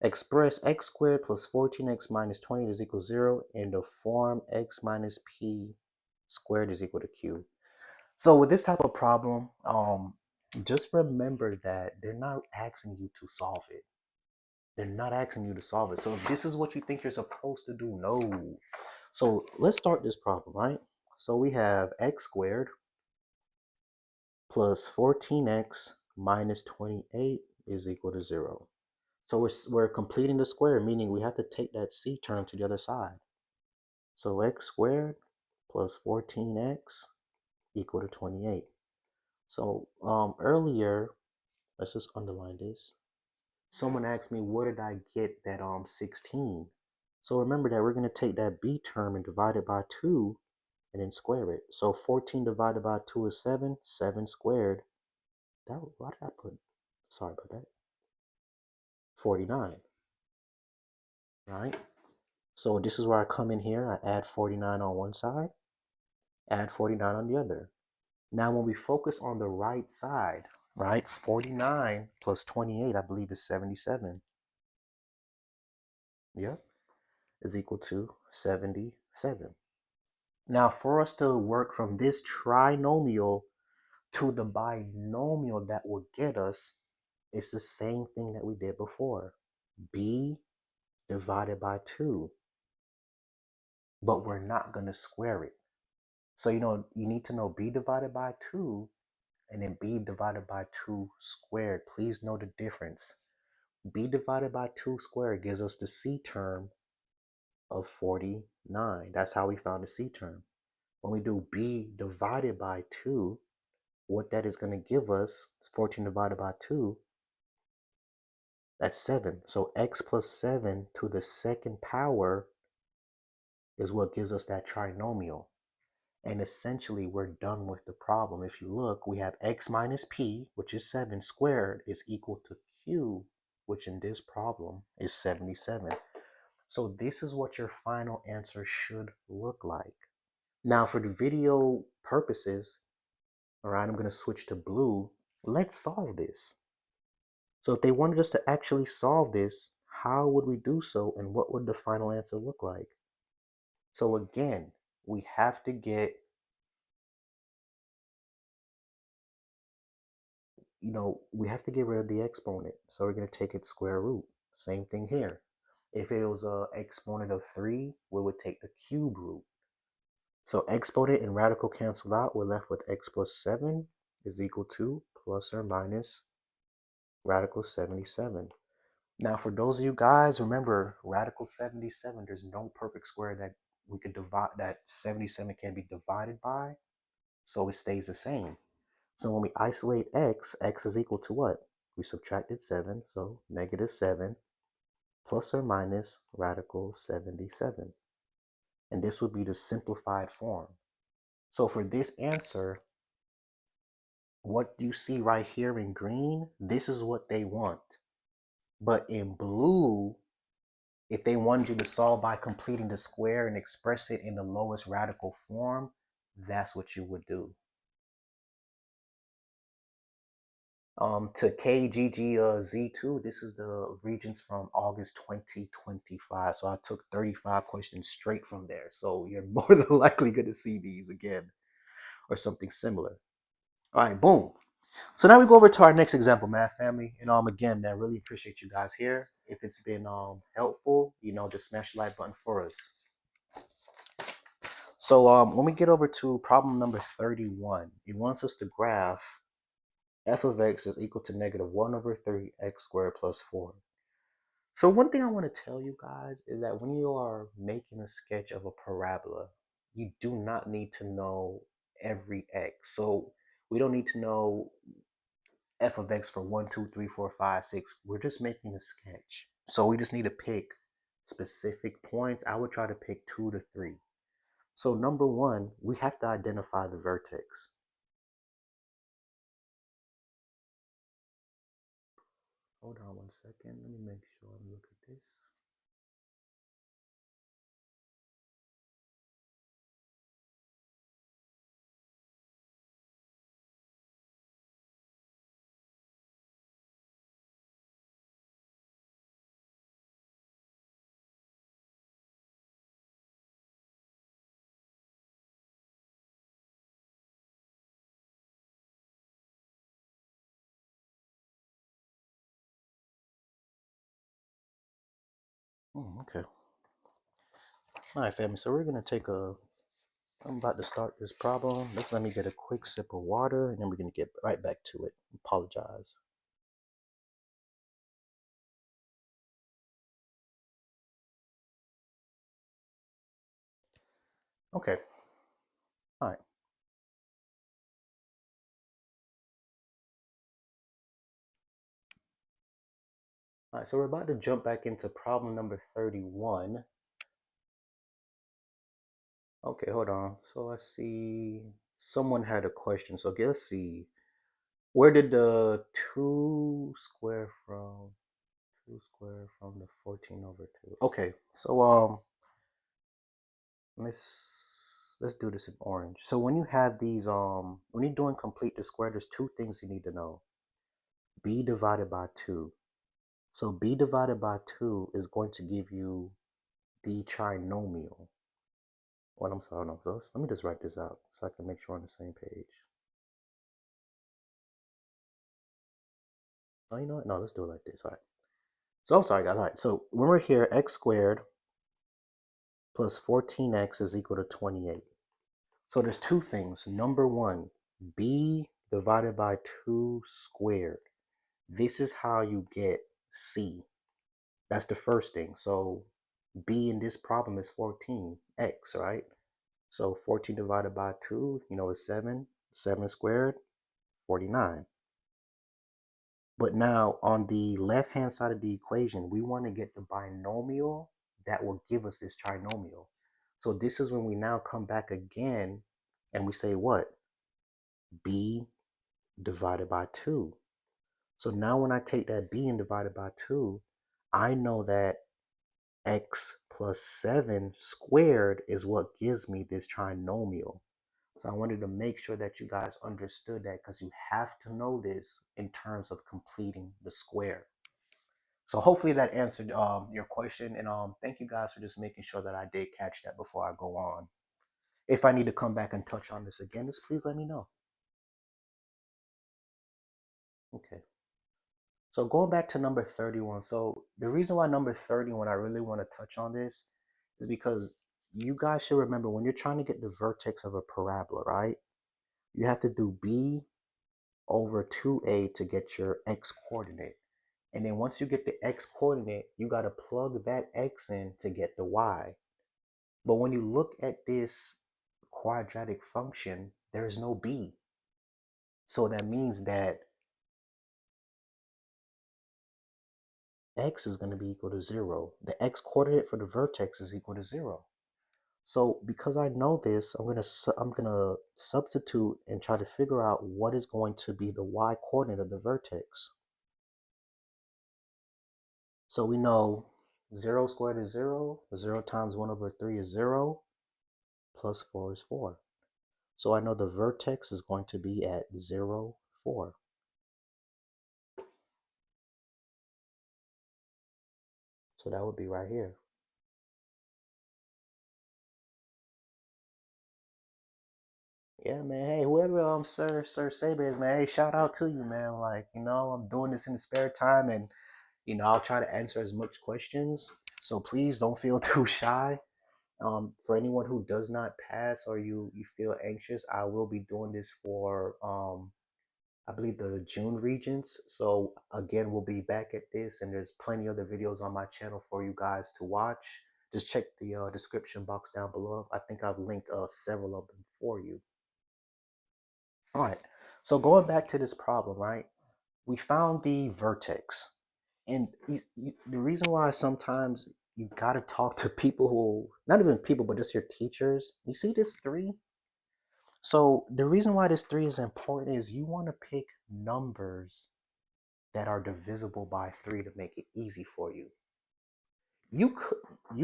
Express x squared plus 14x minus 20 is equal to 0 in the form x minus p squared is equal to q. So with this type of problem, just remember that they're not asking you to solve it. They're not asking you to solve it. So if this is what you think you're supposed to do, no. So let's start this problem, right? So we have x squared plus 14x minus 28 is equal to 0. So we're completing the square, meaning we have to take that c term to the other side. So x squared plus 14x equal to 28. So earlier, let's just underline this. Someone asked me where did I get that 16. So remember that we're going to take that b term and divide it by 2 and then square it. So 14 divided by 2 is 7. 7 squared. Why did I put? Sorry about that. 49. Right? So this is where I come in here. I add 49 on one side, add 49 on the other. Now when we focus on the right side, right, 49 plus 28, I believe is 77. Yep, is equal to 77. Now for us to work from this trinomial to the binomial that will get us, it's the same thing that we did before. B divided by 2. But we're not going to square it. So, you need to know b divided by 2 and then b divided by 2 squared. Please know the difference. B divided by 2 squared gives us the c term of 49. That's how we found the c term. When we do b divided by 2, what that is going to give us is 14 divided by 2. That's 7. So x plus 7 to the second power is what gives us that trinomial. And essentially, we're done with the problem. If you look, we have x minus p, which is 7 squared, is equal to q, which in this problem is 77. So this is what your final answer should look like. Now, for the video purposes, all right, I'm going to switch to blue. Let's solve this. So if they wanted us to actually solve this, how would we do so, and what would the final answer look like? So again, we have to get we have to get rid of the exponent. So we're going to take its square root. Same thing here. If it was an exponent of 3, we would take the cube root. So exponent and radical cancel out. We're left with x plus 7 is equal to plus or minus radical 77. Now, for those of you guys, remember radical 77, there's no perfect square that we could divide, that 77 can be divided by. So it stays the same. So when we isolate x is equal to what? We subtracted 7, so negative 7 plus or minus radical 77. And this would be the simplified form. So for this answer, what you see right here in green, this is what they want. But in blue, if they wanted you to solve by completing the square and express it in the lowest radical form, that's what you would do. To KGGZ2, this is the Regents from August 2025. So I took 35 questions straight from there. So you're more than likely going to see these again or something similar. All right, boom. So now we go over to our next example, math family. And again, man, really appreciate you guys here. If it's been helpful, just smash the like button for us. So when we get over to problem number 31, it wants us to graph f of x is equal to negative 1 over 3 x squared plus 4. So one thing I want to tell you guys is that when you are making a sketch of a parabola, you do not need to know every x. So we don't need to know f of x for 1, 2, 3, 4, 5, 6. We're just making a sketch. So we just need to pick specific points. I would try to pick 2 to 3. So number one, we have to identify the vertex. Hold on 1 second. Let me make sure I look at this. Okay. All right, family. So we're gonna take a. I'm about to start this problem. Let me get a quick sip of water, and then we're gonna get right back to it. Apologize. Okay. All right. All right. So we're about to jump back into problem number 31. Okay, hold on. So I see someone had a question. So let's see. Where did the 2 square from? 2 square from the 14 over 2. Okay, so let's do this in orange. So when you have these when you're doing complete the square, there's two things you need to know. B divided by 2. So B divided by 2 is going to give you the trinomial. Well, I'm sorry, no. So let me just write this out so I can make sure we're on the same page. Oh, you know what? No, let's do it like this. All right. So I'm sorry, guys. All right. So when we're here, x squared plus 14x is equal to 28. So there's two things. Number one, b divided by 2 squared. This is how you get c. That's the first thing. So b in this problem is 14x, right? So 14 divided by 2, is 7. 7 squared, 49. But now on the left-hand side of the equation, we want to get the binomial that will give us this trinomial. So this is when we now come back again and we say what? B divided by 2. So now when I take that b and divide it by 2, I know that x plus 7 squared is what gives me this trinomial. So I wanted to make sure that you guys understood that because you have to know this in terms of completing the square. So hopefully that answered your question. And thank you guys for just making sure that I did catch that before I go on. If I need to come back and touch on this again, just please let me know. Okay. So going back to number 31. So the reason why number 31 I really want to touch on this is because you guys should remember when you're trying to get the vertex of a parabola, right? You have to do b over 2a to get your x coordinate. And then once you get the x coordinate, you got to plug that x in to get the y. But when you look at this quadratic function, there is no b. So that means that x is going to be equal to 0. The x coordinate for the vertex is equal to 0. So because I know this, I'm gonna substitute and try to figure out what is going to be the y coordinate of the vertex. So we know 0 squared is 0. 0 times 1 over 3 is 0. Plus 4 is 4. So I know the vertex is going to be at 0, 4. So that would be right here. Yeah, man. Hey, whoever Sir Saber is, man. Hey, shout out to you, man. Like, I'm doing this in the spare time, and I'll try to answer as much questions. So please don't feel too shy. For anyone who does not pass or you feel anxious, I will be doing this for I believe the June Regents. So again, we'll be back at this, and there's plenty other videos on my channel for you guys to watch. Just check the description box down below. I think I've linked several of them for you. All right. So going back to this problem, right? We found the vertex, and the reason why sometimes you gotta talk to people who, not even people, but just your teachers. You see this 3? So the reason why this 3 is important is you want to pick numbers that are divisible by 3 to make it easy for you. You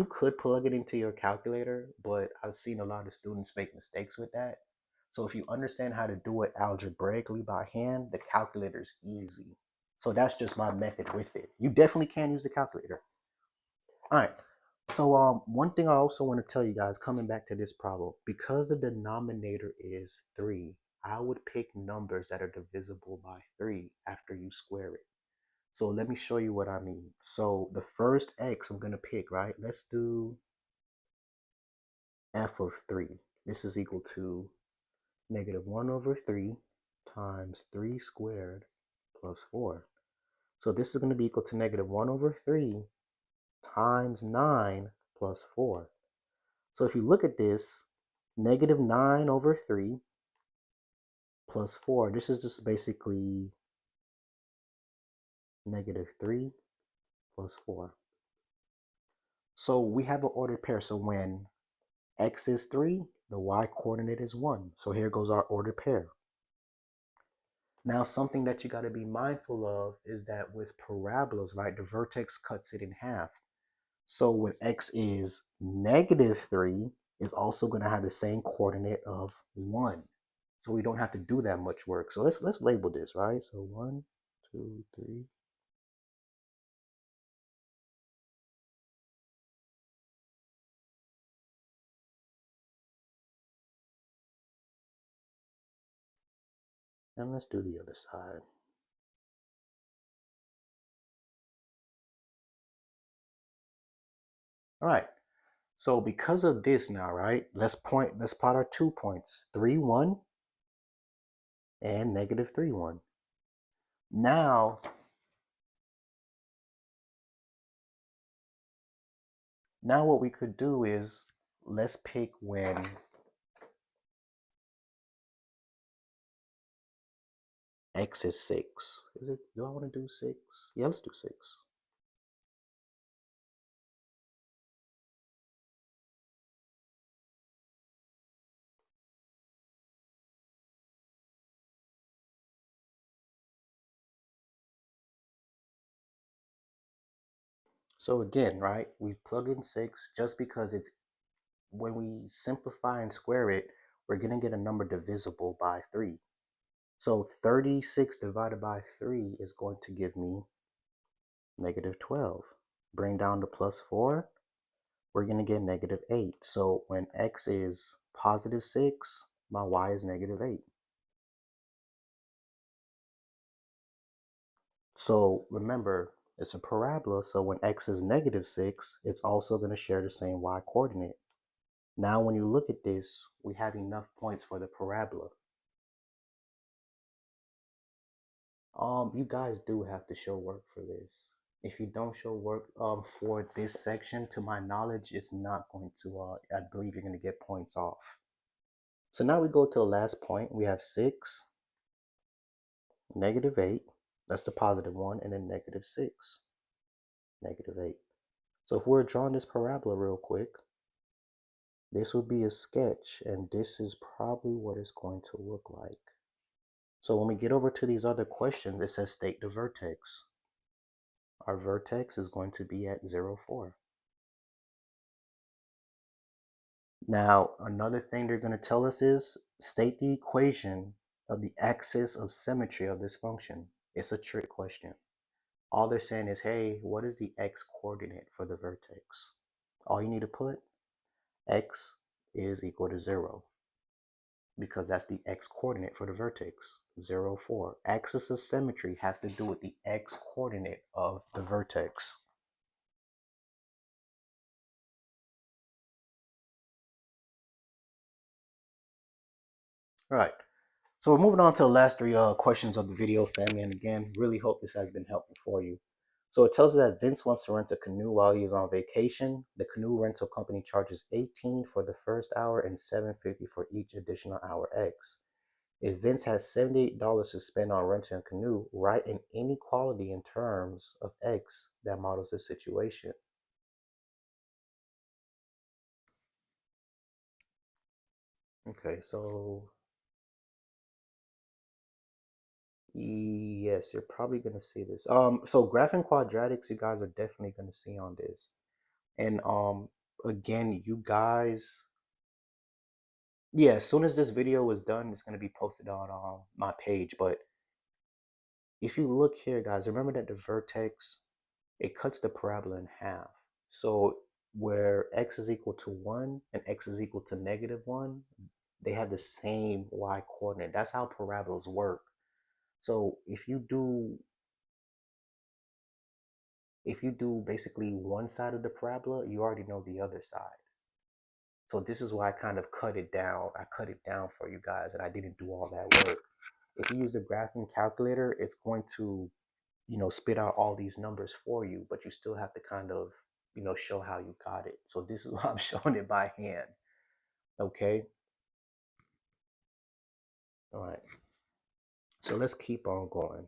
could plug it into your calculator, but I've seen a lot of students make mistakes with that. So if you understand how to do it algebraically by hand, the calculator is easy. So that's just my method with it. You definitely can use the calculator. All right. So one thing I also want to tell you guys, coming back to this problem, because the denominator is 3, I would pick numbers that are divisible by 3 after you square it. So let me show you what I mean. So the first x I'm going to pick, right? Let's do f of 3. This is equal to negative 1 over 3 times 3 squared plus 4. So this is going to be equal to negative 1 over 3 times 9 plus 4. So if you look at this, negative 9 over 3 plus 4, this is just basically negative 3 plus 4. So we have an ordered pair. So when x is 3, the y coordinate is 1. So here goes our ordered pair. Now, something that you got to be mindful of is that with parabolas, right, the vertex cuts it in half. So when x is negative 3, it's also going to have the same coordinate of 1. So we don't have to do that much work. So let's label this, right? So 1, 2, 3. And let's do the other side. All right. So because of this now, right, let's plot our 2 points, 3, 1, and negative 3, 1. Now what we could do is let's pick when x is 6. Do I want to do 6? Yeah, let's do 6. So again, right, we plug in 6 just because it's, when we simplify and square it, we're going to get a number divisible by 3. So 36 divided by 3 is going to give me negative 12. Bring down to plus 4, we're going to get negative 8. So when x is positive 6, my y is negative 8. So remember, it's a parabola, so when x is negative 6, it's also going to share the same y coordinate. Now when you look at this, we have enough points for the parabola. You guys do have to show work for this. If you don't show work for this section, to my knowledge, it's not going to, I believe you're going to get points off. So now we go to the last point. We have 6, negative 8. That's the positive one, and then negative 6, negative 8. So if we're drawing this parabola real quick, this would be a sketch, and this is probably what it's going to look like. So when we get over to these other questions, it says state the vertex. Our vertex is going to be at 0, 4. Now, another thing they're going to tell us is state the equation of the axis of symmetry of this function. It's a trick question. all they're saying is, hey, what is the x coordinate for the vertex? All you need to put, x is equal to 0, because that's the x coordinate for the vertex, 0, 4. Axis of symmetry has to do with the x coordinate of the vertex. All right, so we're moving on to the last three questions of the video, family. And again, really hope this has been helpful for you. So it tells us that Vince wants to rent a canoe while he is on vacation. The canoe rental company charges $18 for the first hour and $7.50 for each additional hour X. If Vince has $78 to spend on renting a canoe, write an inequality in terms of X that models the situation. Okay, so yes, you're probably going to see this. So graphing quadratics, you guys are definitely going to see on this. And again, you guys, yeah, as soon as this video is done, it's going to be posted on my page. But if you look here, guys, remember that the vertex, it cuts the parabola in half. So where x is equal to 1 and x is equal to -1, they have the same y coordinate. That's how parabolas work. So if you do basically one side of the parabola, you already know the other side. So this is why I kind of cut it down. I cut it down for you guys, and I didn't do all that work. If you use the graphing calculator, it's going to, spit out all these numbers for you, but you still have to kind of, show how you got it. So this is why I'm showing it by hand. Okay. All right. So let's keep on going.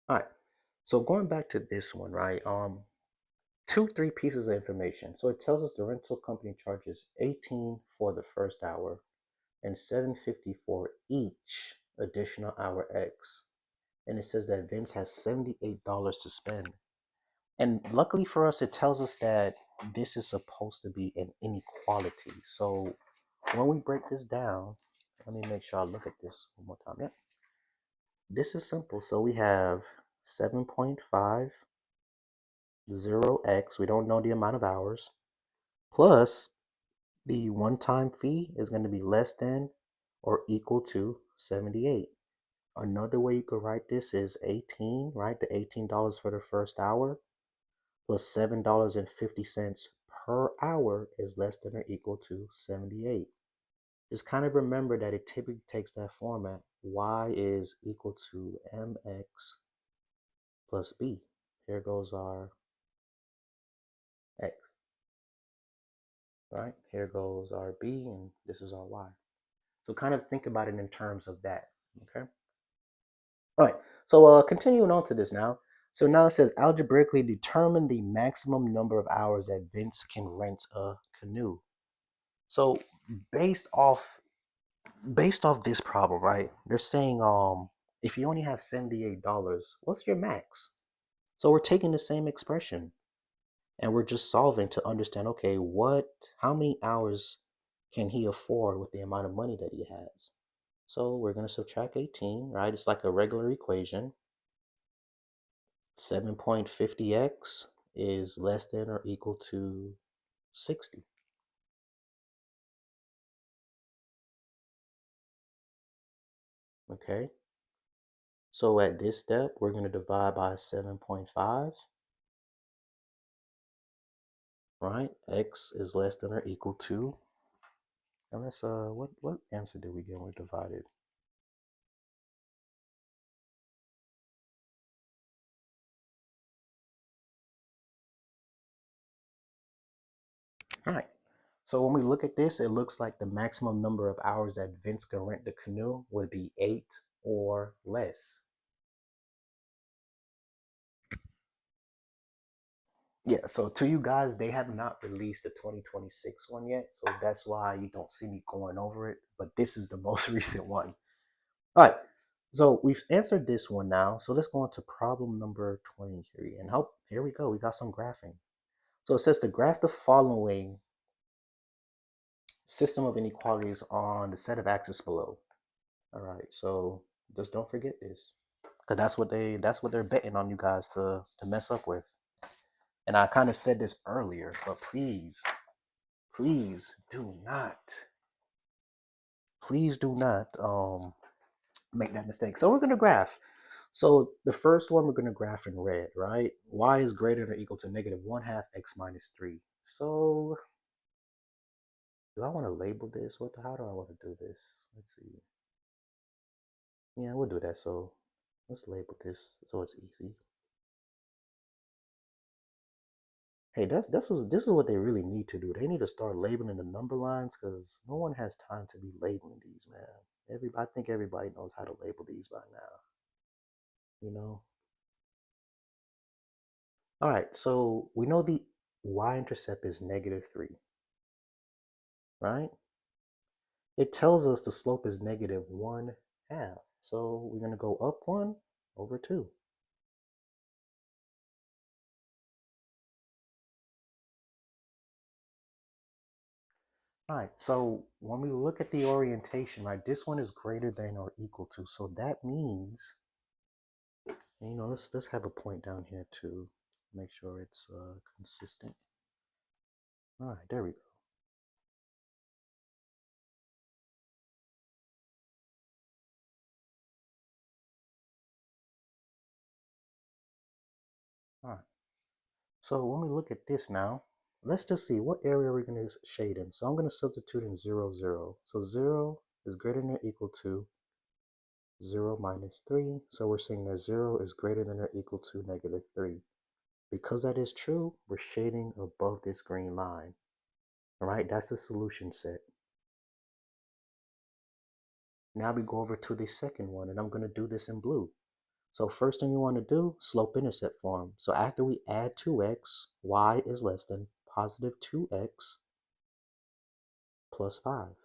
All right. So going back to this one, right? Three pieces of information. So it tells us the rental company charges 18 for the first hour and 7.50 for each additional hour X. And it says that Vince has $78 to spend. And luckily for us, it tells us that this is supposed to be an inequality. So when we break this down, let me make sure I look at this one more time. Yep. This is simple. So we have 7.50x, we don't know the amount of hours, plus the one-time fee is going to be less than or equal to 78. Another way you could write this is 18, right? The $18 for the first hour plus $7.50 per hour is less than or equal to 78. Just kind of remember that it typically takes that format. Y is equal to mx plus b. Here goes our x, right? Here goes our b, and this is our y. So kind of think about it in terms of that, okay? All right, so continuing on to this now. So now it says algebraically determine the maximum number of hours that Vince can rent a canoe. So based off this problem, right? They're saying if you only have $78, what's your max? So we're taking the same expression and we're just solving to understand, okay, how many hours can he afford with the amount of money that he has? So we're going to subtract 18, right? It's like a regular equation. 7.50x is less than or equal to 60. Okay. So at this step, we're going to divide by 7.5. Right? X is less than or equal to, and let's what answer did we get when we divided? All right. So when we look at this, it looks like the maximum number of hours that Vince can rent the canoe would be 8 or less. Yeah, so to you guys, they have not released the 2026 one yet, so that's why you don't see me going over it, but this is the most recent one. All right, so we've answered this one now, so let's go on to problem number 23, and here we go, we got some graphing. So it says to graph the following system of inequalities on the set of axes below. All right, so just don't forget this. because that's what they're betting on you guys to mess up with. And I kind of said this earlier, but please, please do not make that mistake. So we're gonna graph. So the first one we're gonna graph in red, right? Y is greater than or equal to negative 1/2 x minus 3. So do I want to label this? How do I want to do this? Let's see. Yeah, we'll do that. So let's label this so it's easy. Hey, this is what they really need to do. They need to start labeling the number lines because no one has time to be labeling these, man. I think everybody knows how to label these by now. You know? All right, so we know the y-intercept is -3, right? It tells us the slope is -1/2. So we're going to go up 1 over 2. All right, so when we look at the orientation, right, this one is greater than or equal to. So that means, let's have a point down here to make sure it's consistent. All right, there we go. All right. So when we look at this now, let's just see what area we're going to shade in. So I'm going to substitute in 0, 0. So 0 is greater than or equal to 0 minus 3. So we're saying that 0 is greater than or equal to -3. Because that is true, we're shading above this green line. All right, that's the solution set. Now we go over to the second one, and I'm going to do this in blue. So first thing you want to do, slope-intercept form. So after we add 2x, y is less than positive 2x plus 5.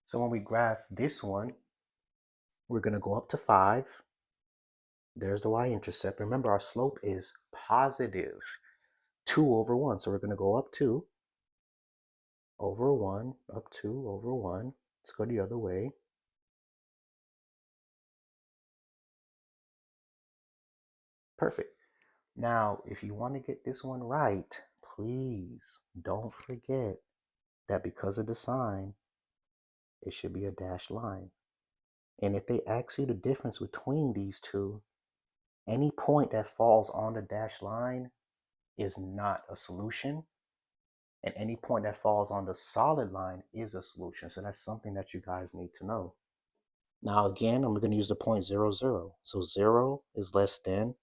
So when we graph this one, we're going to go up to 5. There's the y-intercept. Remember, our slope is positive 2 over 1. So we're going to go up 2 over 1, up 2 over 1. Let's go the other way. Perfect. Now, if you want to get this one right, please don't forget that because of the sign, it should be a dashed line. And if they ask you the difference between these two, any point that falls on the dashed line is not a solution. And any point that falls on the solid line is a solution. So that's something that you guys need to know. Now, again, I'm going to use the point 0, 0. So 0 is less than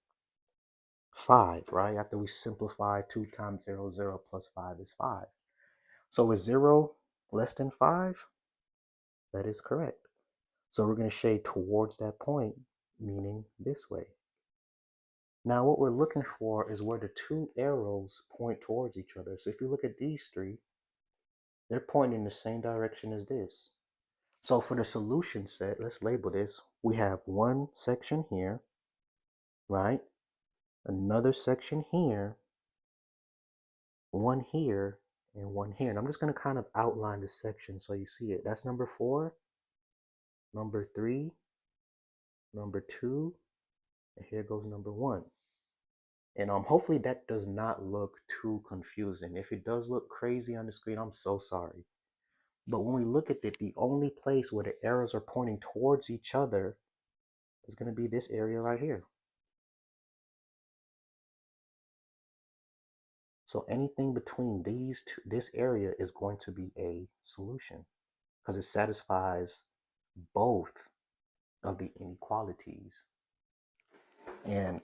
5, right? After we simplify 2 times 0, 0 plus 5 is 5. So is 0 less than 5? That is correct. So we're going to shade towards that point, meaning this way. Now what we're looking for is where the two arrows point towards each other. So if you look at these three, they're pointing in the same direction as this. So for the solution set, let's label this. We have one section here, right? Another section here, one here, and one here. And I'm just going to kind of outline the section so you see it. That's number 4, number 3, number 2, and here goes number 1. And hopefully that does not look too confusing. If it does look crazy on the screen, I'm so sorry. But when we look at it, the only place where the arrows are pointing towards each other is going to be this area right here. So anything between these two, this area is going to be a solution because it satisfies both of the inequalities. And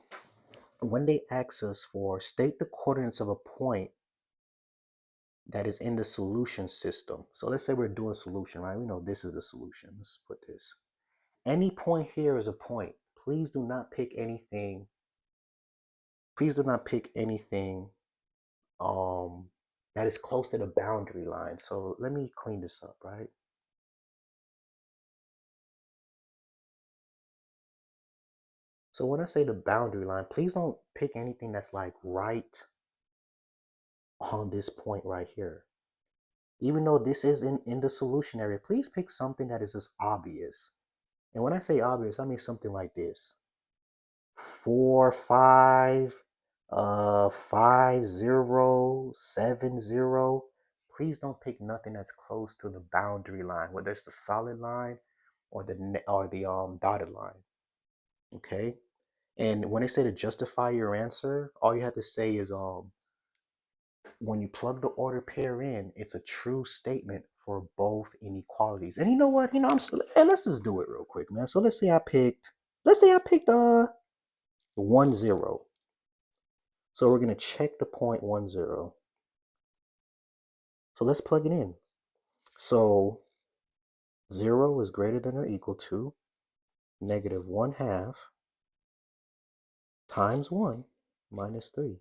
when they ask us for state the coordinates of a point that is in the solution system. So let's say we're doing solution, right? We know this is the solution. Let's put this. Any point here is a point. Please do not pick anything. Please do not pick anything that is close to the boundary line. So let me clean this up, right? So when I say the boundary line, please don't pick anything that's like right on this point right here. Even though this is in the solution area, please pick something that is just obvious. And when I say obvious, I mean something like this. 4, 5, 5, 0, 7, 0. Please don't pick nothing that's close to the boundary line, whether it's the solid line or the dotted line. Okay? And when they say to justify your answer, all you have to say is when you plug the order pair in, it's a true statement for both inequalities. And you know what? Let's just do it real quick, man. So let's say I picked 1, 0. So we're gonna check the point 1, 0. So let's plug it in. So 0 is greater than or equal to negative 1/2 times 1 minus 3.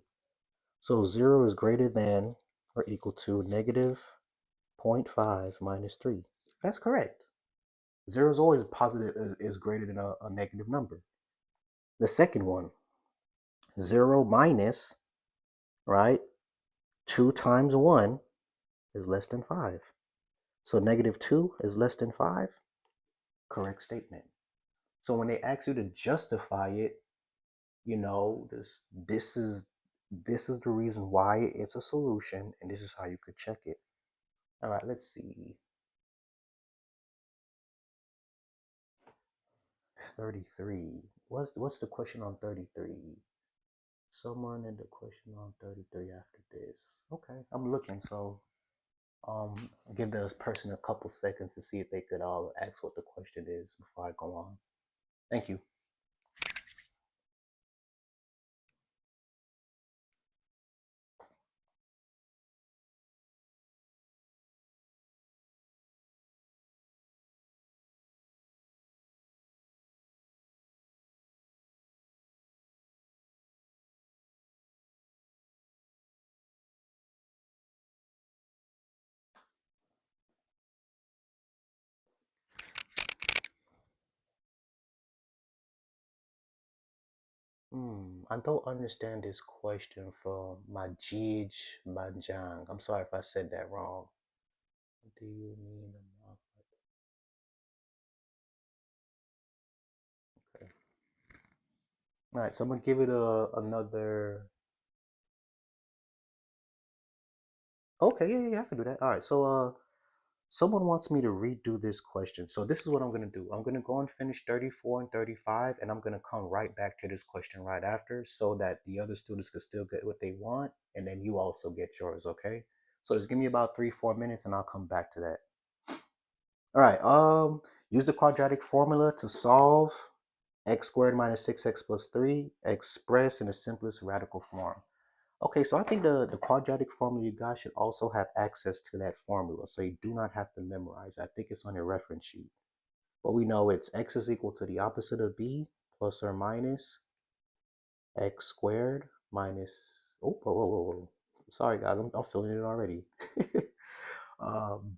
So 0 is greater than or equal to negative 0.5 minus 3. That's correct. 0 is always positive, is greater than a negative number. The second one, 0 minus, right, 2 times 1 is less than 5. So negative 2 is less than 5. Correct statement. So when they ask you to justify it, this is the reason why it's a solution, and this is how you could check it. All right, let's see. 33. What's the question on 33? Someone in the question on 33 after this. Okay, I'm looking. So give this person a couple seconds to see if they could ask what the question is before I go on. Thank you. I don't understand this question from Majid Banjang. I'm sorry if I said that wrong. What do you mean? Okay. All right, so I'm gonna give it another. Okay, yeah, I can do that. All right, so someone wants me to redo this question. So this is what I'm gonna do. I'm gonna go and finish 34 and 35, and I'm gonna come right back to this question right after, so that the other students can still get what they want, and then you also get yours. Okay? So just give me about 3-4 minutes, and I'll come back to that. All right. Use the quadratic formula to solve x squared minus 6x plus 3 expressed in the simplest radical form. Okay, so I think the quadratic formula, you guys should also have access to that formula, so you do not have to memorize. I think it's on your reference sheet. But we know it's x is equal to the opposite of b plus or minus x squared minus, whoa. Sorry guys, I'm feeling it already.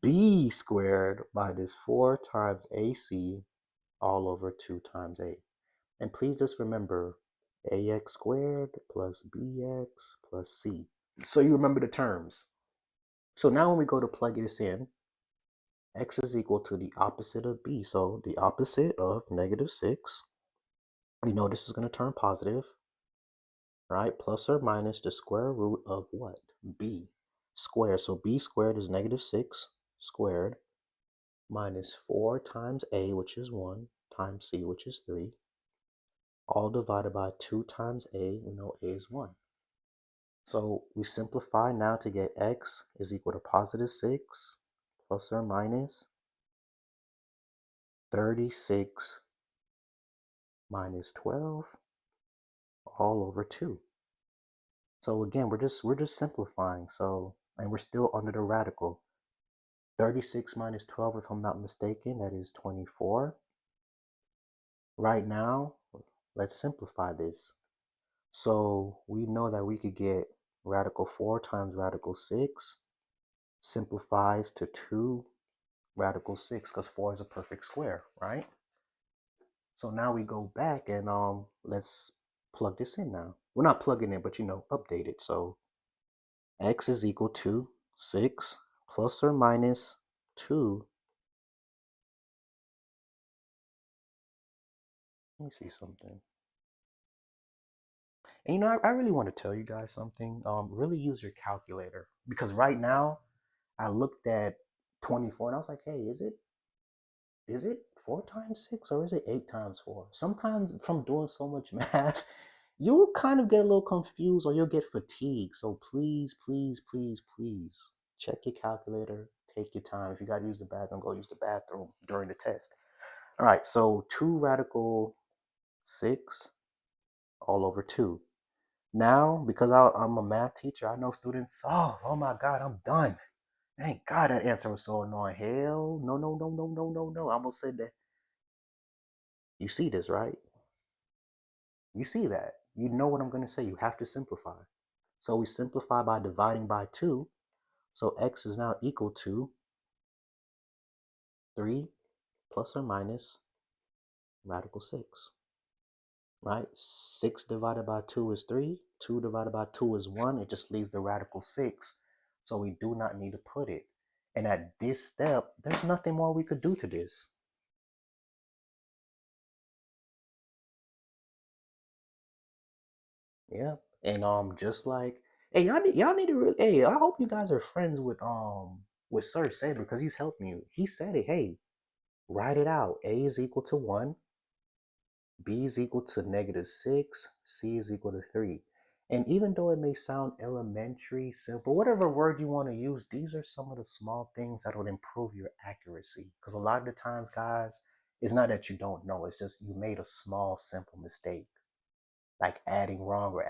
B squared minus 4 times AC all over 2 times A. And please just remember AX squared plus BX plus C. So you remember the terms. So now when we go to plug this in, X is equal to the opposite of B. So the opposite of negative 6, we know this is going to turn positive, right? Plus or minus the square root of what? B squared. So B squared is negative 6 squared minus 4 times A, which is 1, times C, which is 3, all divided by 2 times A. We know A is 1. So we simplify now to get x is equal to positive 6 plus or minus 36 minus 12 all over 2. So again, we're just simplifying. So, and we're still under the radical. 36 minus 12, if I'm not mistaken, that is 24. Right now, let's simplify this. So we know that we could get radical 4 times radical 6 simplifies to 2 radical 6, because 4 is a perfect square, right? So now we go back and let's plug this in now. We're not plugging in, but update it. So x is equal to 6 plus or minus 2. Let me see something. And you know, I really want to tell you guys something. Really use your calculator because right now I looked at 24 and I was like, hey, is it 4 times 6 or is it 8 times 4? Sometimes from doing so much math, you'll kind of get a little confused or you'll get fatigued. So please, please, please, please check your calculator. Take your time. If you got to use the bathroom, go use the bathroom during the test. All right, so 2 radical 6 all over 2. Now, because I'm a math teacher, I know students, oh my God, I'm done. Thank God that answer was so annoying. Hell, no, no, no, no, no, no, no. I almost said that. You see this, right? You see that. You know what I'm going to say. You have to simplify. So we simplify by dividing by 2. So x is now equal to 3 plus or minus radical 6. Right? 6 divided by 2 is 3. 2 divided by 2 is 1. It just leaves the radical 6. So we do not need to put it. And at this step, there's nothing more we could do to this. Yeah. And just like, hey, y'all need to really, hey, I hope you guys are friends with Sir Saber because he's helping you. He said it, hey, write it out. A is equal to 1, B is equal to -6, C is equal to 3. And even though it may sound elementary, simple, whatever word you want to use, these are some of the small things that will improve your accuracy. Because a lot of the times, guys, it's not that you don't know, it's just you made a small, simple mistake. Like adding wrong or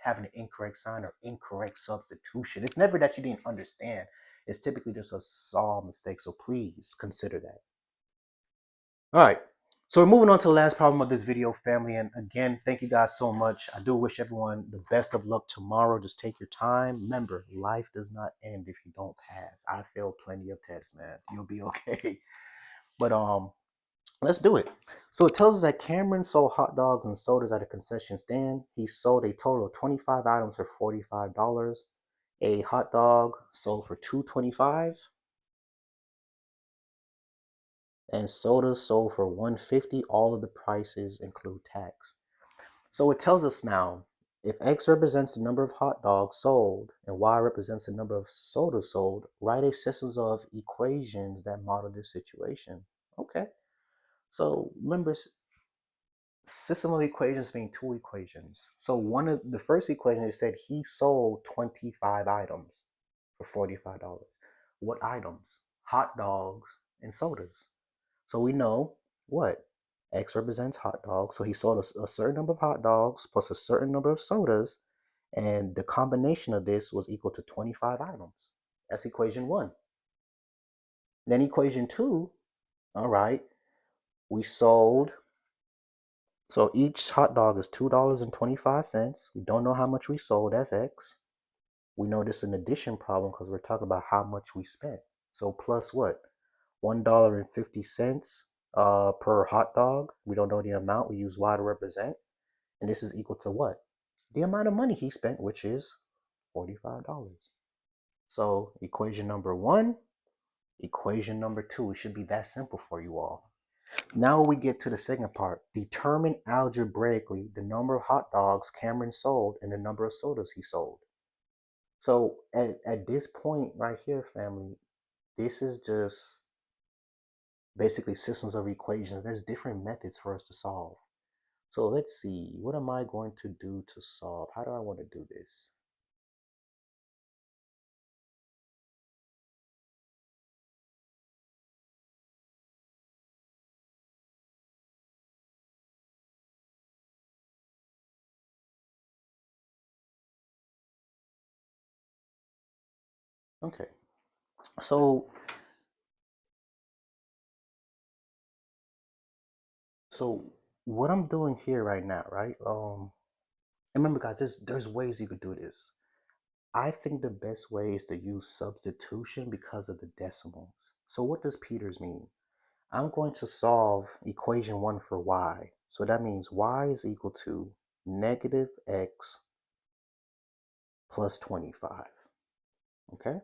having an incorrect sign or incorrect substitution. It's never that you didn't understand. It's typically just a small mistake. So please consider that. All right. So we're moving on to the last problem of this video, family. And again, thank you guys so much. I do wish everyone the best of luck tomorrow. Just take your time. Remember, life does not end if you don't pass. I failed plenty of tests, man. You'll be okay. But let's do it. So it tells us that Cameron sold hot dogs and sodas at a concession stand. He sold a total of 25 items for $45. A hot dog sold for $2.25 and sodas sold for $1.50. All of the prices include tax. So it tells us now if X represents the number of hot dogs sold and Y represents the number of sodas sold, write a series of equations that model this situation. Okay. So remember, system of equations being 2 equations. So one of the first equation is said he sold 25 items for $45. What items? Hot dogs and sodas. So we know what? X represents hot dogs. So he sold a certain number of hot dogs plus a certain number of sodas. And the combination of this was equal to 25 items. That's equation 1. Then equation 2, all right, we sold. So each hot dog is $2.25. We don't know how much we sold. That's X. We know this is an addition problem because we're talking about how much we spent. So plus what? $1.50 per hot dog. We don't know the amount. We use Y to represent. And this is equal to what? The amount of money he spent, which is $45. So equation number 1, equation number 2. It should be that simple for you all. Now we get to the second part. Determine algebraically the number of hot dogs Cameron sold and the number of sodas he sold. So at this point right here, family, this is just basically systems of equations. There's different methods for us to solve. So let's see, what am I going to do to solve? How do I want to do this? Okay, so what I'm doing here right now, right? Remember, guys, there's ways you could do this. I think the best way is to use substitution because of the decimals. So what does Peters mean? I'm going to solve equation 1 for y. So that means y is equal to negative x plus 25. Okay?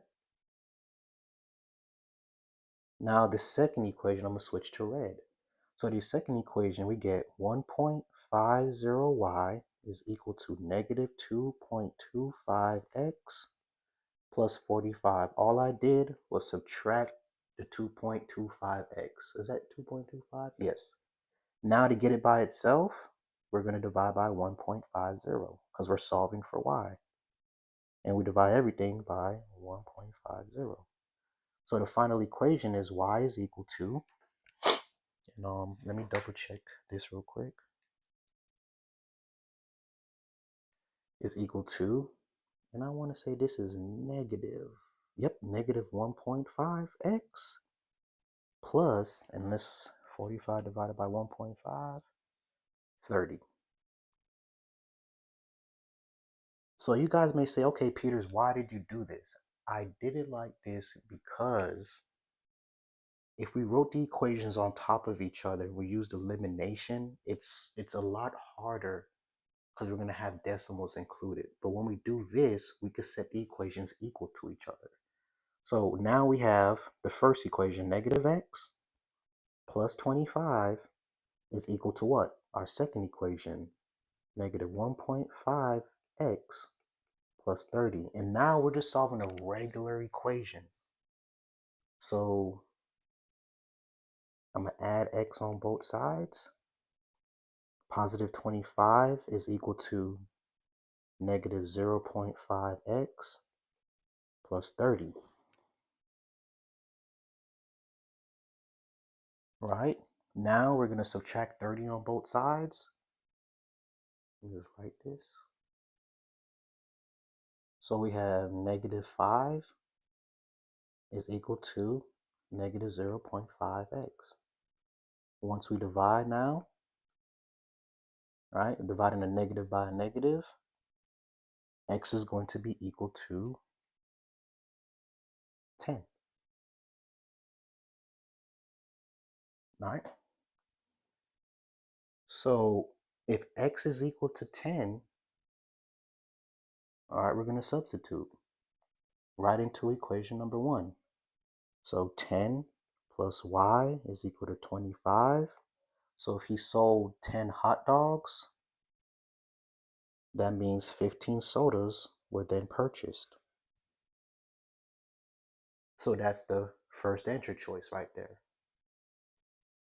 Now the second equation, I'm going to switch to red. So the second equation, we get 1.50y is equal to negative 2.25x plus 45. All I did was subtract the 2.25x. Is that 2.25? Yes. Now to get it by itself, we're going to divide by 1.50 because we're solving for y. And we divide everything by 1.50. So the final equation is y is equal to, and let me double check this real quick, is equal to, and I want to say this is negative, yep, negative 1.5x plus, and this 45 divided by 1.5, 30. So you guys may say, okay, Peters, why did you do this? I did it like this because if we wrote the equations on top of each other, we used elimination, it's a lot harder because we're going to have decimals included. But when we do this, we could set the equations equal to each other. So now we have the first equation, negative x plus 25 is equal to what? Our second equation, negative 1.5x plus 30. And now we're just solving a regular equation. So I'm going to add x on both sides. Positive 25 is equal to negative 0.5x plus 30. Right? Now we're going to subtract 30 on both sides. Let me just write this. So we have negative 5 is equal to negative 0.5x. Once we divide now, right, dividing a negative by a negative, x is going to be equal to 10. All right? So if x is equal to 10, all right, we're going to substitute right into equation number 1. So 10 plus y is equal to 25. So if he sold 10 hot dogs, that means 15 sodas were then purchased. So that's the first answer choice right there.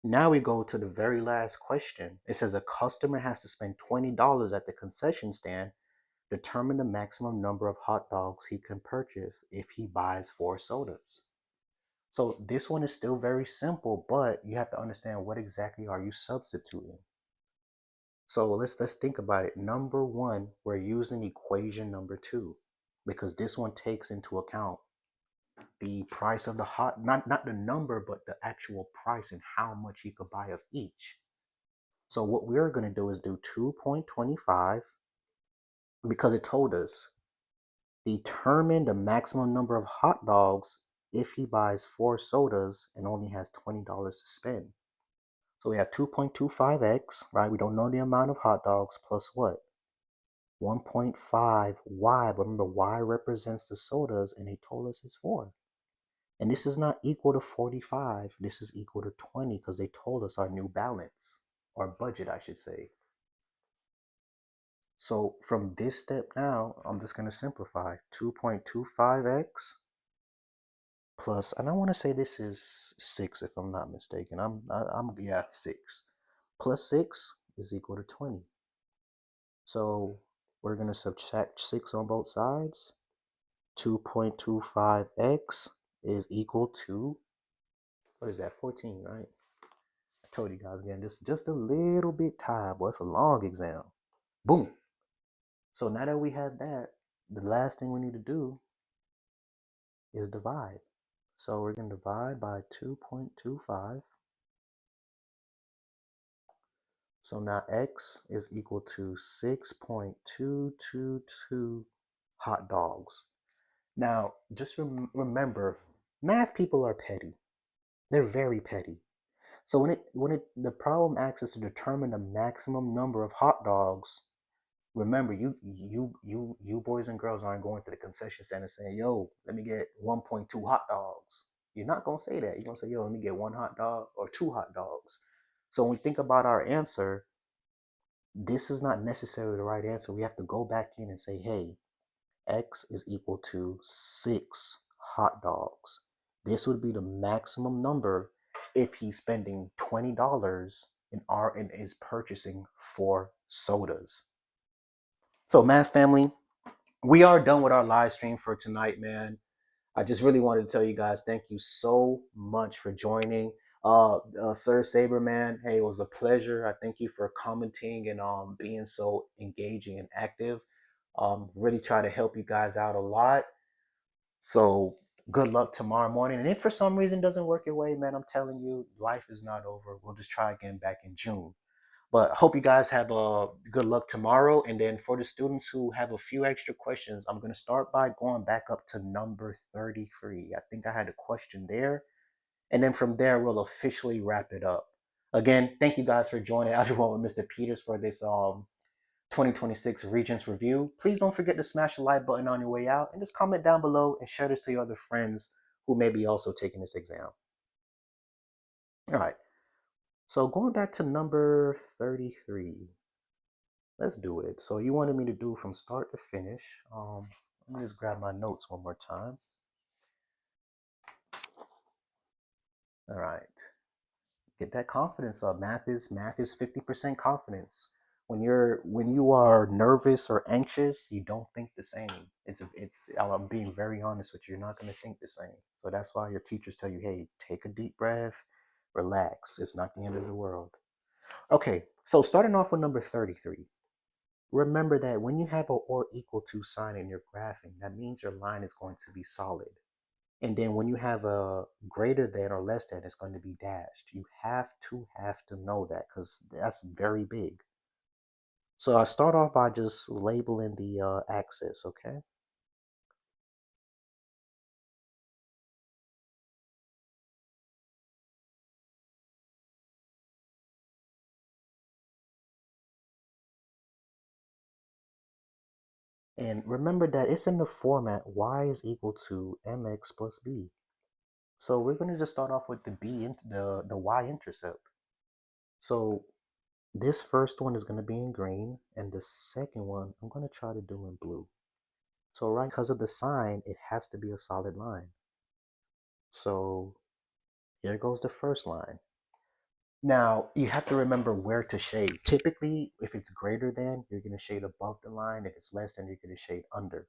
Now we go to the very last question. It says a customer has to spend $20 at the concession stand. Determine the maximum number of hot dogs he can purchase if he buys 4 sodas. So this one is still very simple, but you have to understand what exactly are you substituting. So let's think about it. Number 1, we're using equation number 2 because this one takes into account the price of the hot, not the number, but the actual price and how much you could buy of each. So what we're going to do is do 2.25 because it told us determine the maximum number of hot dogs if he buys 4 sodas and only has $20 to spend. So we have 2.25x, right? We don't know the amount of hot dogs plus what? 1.5y. But remember, y represents the sodas and they told us it's 4. And this is not equal to 45. This is equal to 20 because they told us our new balance, or budget, I should say. So from this step now, I'm just going to simplify. 2.25x plus, and I want to say this is 6 if I'm not mistaken. Yeah, 6. Plus 6 is equal to 20. So we're going to subtract 6 on both sides. 2.25x is equal to, what is that, 14, right? I told you guys again, just a little bit tired, but it's a long exam. Boom. So now that we have that, the last thing we need to do is divide. So we're going to divide by 2.25. So now x is equal to 6.222 hot dogs. Now, just remember, math people are petty. They're very petty. So when the problem asks us to determine the maximum number of hot dogs, remember, you boys and girls aren't going to the concession stand and saying, yo, let me get 1.2 hot dogs. You're not going to say that. You're going to say, yo, let me get 1 hot dog or 2 hot dogs. So when we think about our answer, this is not necessarily the right answer. We have to go back in and say, hey, x is equal to 6 hot dogs. This would be the maximum number if he's spending $20 and is purchasing 4 sodas. So math family, we are done with our live stream for tonight, man. I just really wanted to tell you guys thank you so much for joining. Sir Saber, man, hey, it was a pleasure. I thank you for commenting and being so engaging and active. Really try to help you guys out a lot. So good luck tomorrow morning. And if for some reason it doesn't work your way, man, I'm telling you, life is not over. We'll just try again back in June. But hope you guys have a good luck tomorrow. And then for the students who have a few extra questions, I'm going to start by going back up to number 33. I think I had a question there. And then from there, we'll officially wrap it up. Again, thank you guys for joining Algebra with Mr. Peters for this 2026 Regents Review. Please don't forget to smash the like button on your way out and just comment down below and share this to your other friends who may be also taking this exam. All right. So going back to number 33. Let's do it. So you wanted me to do from start to finish. Let me just grab my notes one more time. All right. Get that confidence up. Math is 50% confidence. When you are nervous or anxious, you don't think the same. I'm being very honest with you. You're not going to think the same. So that's why your teachers tell you, hey, take a deep breath, relax. It's not the end of the world. Okay, so starting off with number 33. Remember that when you have a or equal to sign in your graphing, that means your line is going to be solid. And then when you have a greater than or less than, it's going to be dashed. You have to know that because that's very big. So I start off by just labeling the axis, okay? And remember that it's in the format y is equal to mx plus b. So we're going to just start off with the y-intercept. So this first one is going to be in green, and the second one I'm going to try to do in blue. So right, because of the sign, it has to be a solid line. So here goes the first line. Now, you have to remember where to shade. Typically, if it's greater than, you're going to shade above the line. If it's less than, you're going to shade under.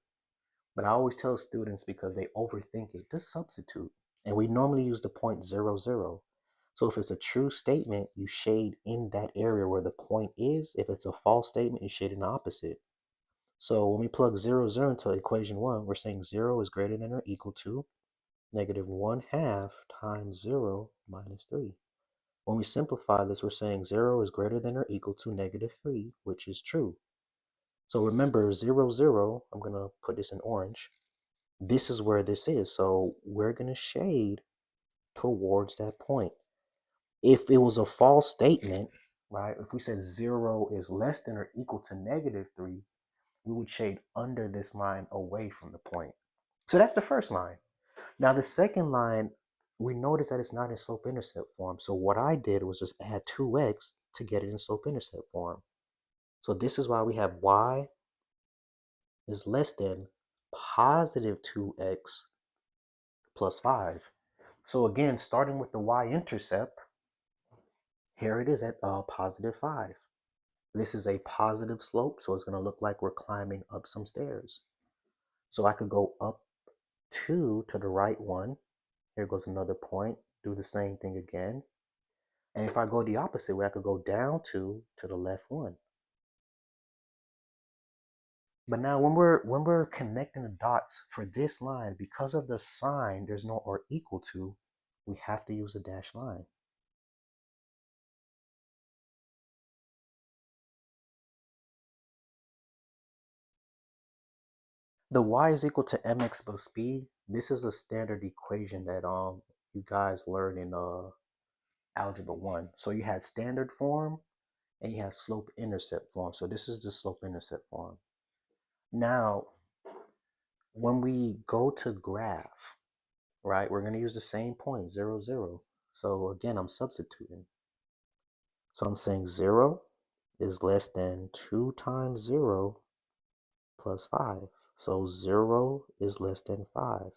But I always tell students, because they overthink it, just substitute. And we normally use the point 0, 0. So if it's a true statement, you shade in that area where the point is. If it's a false statement, you shade in the opposite. So when we plug 0, 0 into equation 1, we're saying 0 is greater than or equal to negative 1/2 times 0 minus 3. When we simplify this, we're saying 0 is greater than or equal to negative 3, which is true. So remember, 0, 0, I'm going to put this in orange. This is where this is. So we're going to shade towards that point. If it was a false statement, right, if we said 0 is less than or equal to negative 3, we would shade under this line away from the point. So that's the first line. Now the second line, we notice that it's not in slope-intercept form. So what I did was just add 2x to get it in slope-intercept form. So this is why we have y is less than positive 2x plus 5. So again, starting with the y-intercept, here it is at positive 5. This is a positive slope, so it's going to look like we're climbing up some stairs. So I could go up 2 to the right 1. Here goes another point. Do the same thing again. And if I go the opposite way, I could go down 2 to the left 1. But now when we're connecting the dots for this line, because of the sign, there's no or equal to, we have to use a dashed line. The y is equal to mx plus b. This is a standard equation that you guys learned in Algebra 1. So you had standard form and you have slope-intercept form. So this is the slope-intercept form. Now, when we go to graph, right, we're going to use the same point, 0, 0. So again, I'm substituting. So I'm saying 0 is less than 2 times 0 plus 5. So 0 is less than 5.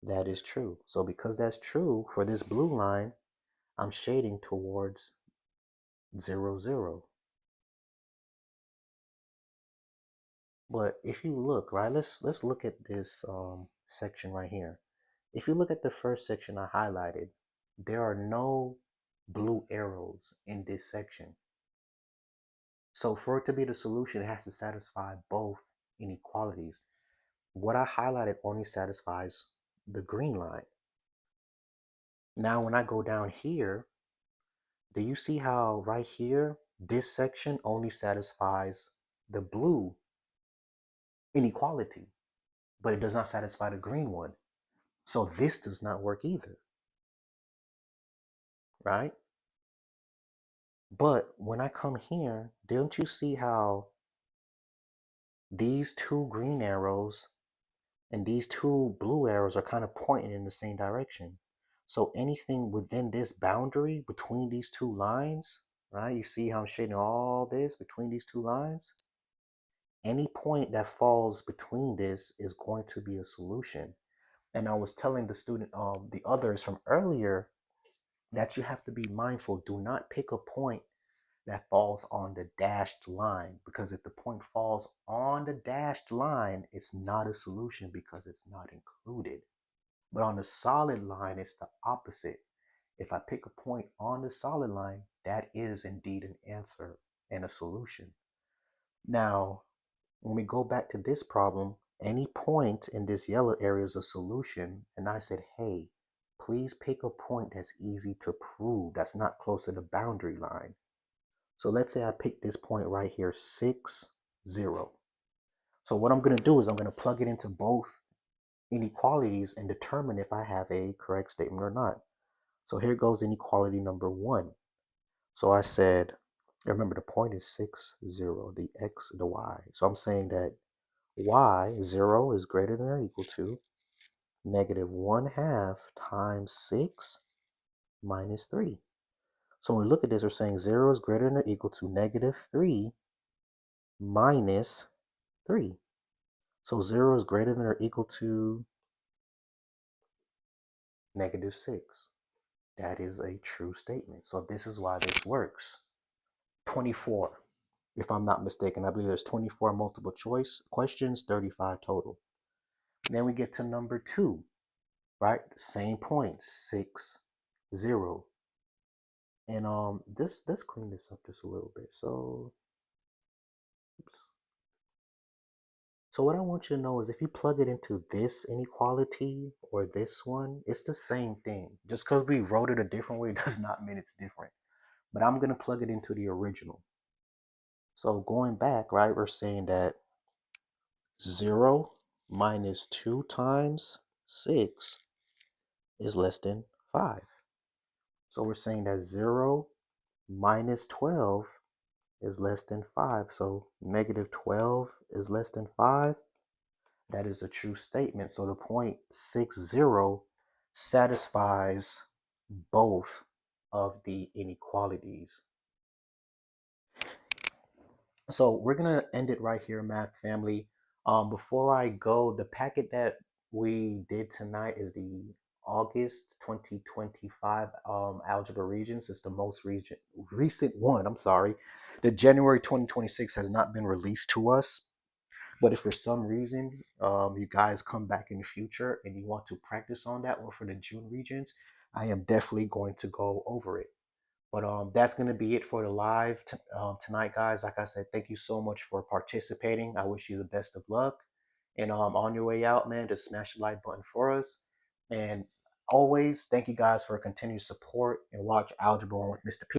That is true. So because that's true, for this blue line, I'm shading towards 0, 0. But if you look, right, let's look at this section right here. If you look at the first section I highlighted, there are no blue arrows in this section. So for it to be the solution, it has to satisfy both inequalities. What I highlighted only satisfies the green line. Now, when I go down here, do you see how right here, this section only satisfies the blue inequality, but it does not satisfy the green one. So this does not work either, right? But when I come here, don't you see how these two green arrows and these two blue arrows are kind of pointing in the same direction? So anything within this boundary between these two lines, right? You see how I'm shading all this between these two lines? Any point that falls between this is going to be a solution. And I was telling the student, the others from earlier, that you have to be mindful. Do not pick a point that falls on the dashed line, because if the point falls on the dashed line, it's not a solution because it's not included. But on the solid line, it's the opposite. If I pick a point on the solid line, that is indeed an answer and a solution. Now, when we go back to this problem, any point in this yellow area is a solution. And I said, hey, please pick a point that's easy to prove, that's not close to the boundary line. So let's say I pick this point right here, 6, 0. So what I'm going to do is I'm going to plug it into both inequalities and determine if I have a correct statement or not. So here goes inequality number 1. So I said, remember the point is 6, 0, the x, the y. So I'm saying that y, 0, is greater than or equal to negative 1/2 times 6 minus 3. So when we look at this, we're saying 0 is greater than or equal to negative 3 minus 3. So 0 is greater than or equal to negative 6. That is a true statement. So this is why this works. 24, if I'm not mistaken. I believe there's 24 multiple choice questions, 35 total. Then we get to number 2, right? Same point, 6, 0. And let's clean this up just a little bit. So, oops. So what I want you to know is if you plug it into this inequality or this one, it's the same thing. Just because we wrote it a different way does not mean it's different. But I'm going to plug it into the original. So going back, right, we're saying that 0 minus 2 times 6 is less than 5. So we're saying that 0 minus 12 is less than 5. So negative 12 is less than 5. That is a true statement. So the point 60 satisfies both of the inequalities. So we're gonna end it right here, math family. Before I go, the packet that we did tonight is the August 2025 Algebra Regents. It's the most recent one. I'm sorry. The January 2026 has not been released to us. But if for some reason you guys come back in the future and you want to practice on that one for the June Regents, I am definitely going to go over it. But that's going to be it for the live tonight, guys. Like I said, thank you so much for participating. I wish you the best of luck. And on your way out, man, just smash the like button for us. And always, thank you guys for continued support and watch Algebra with Mr. P.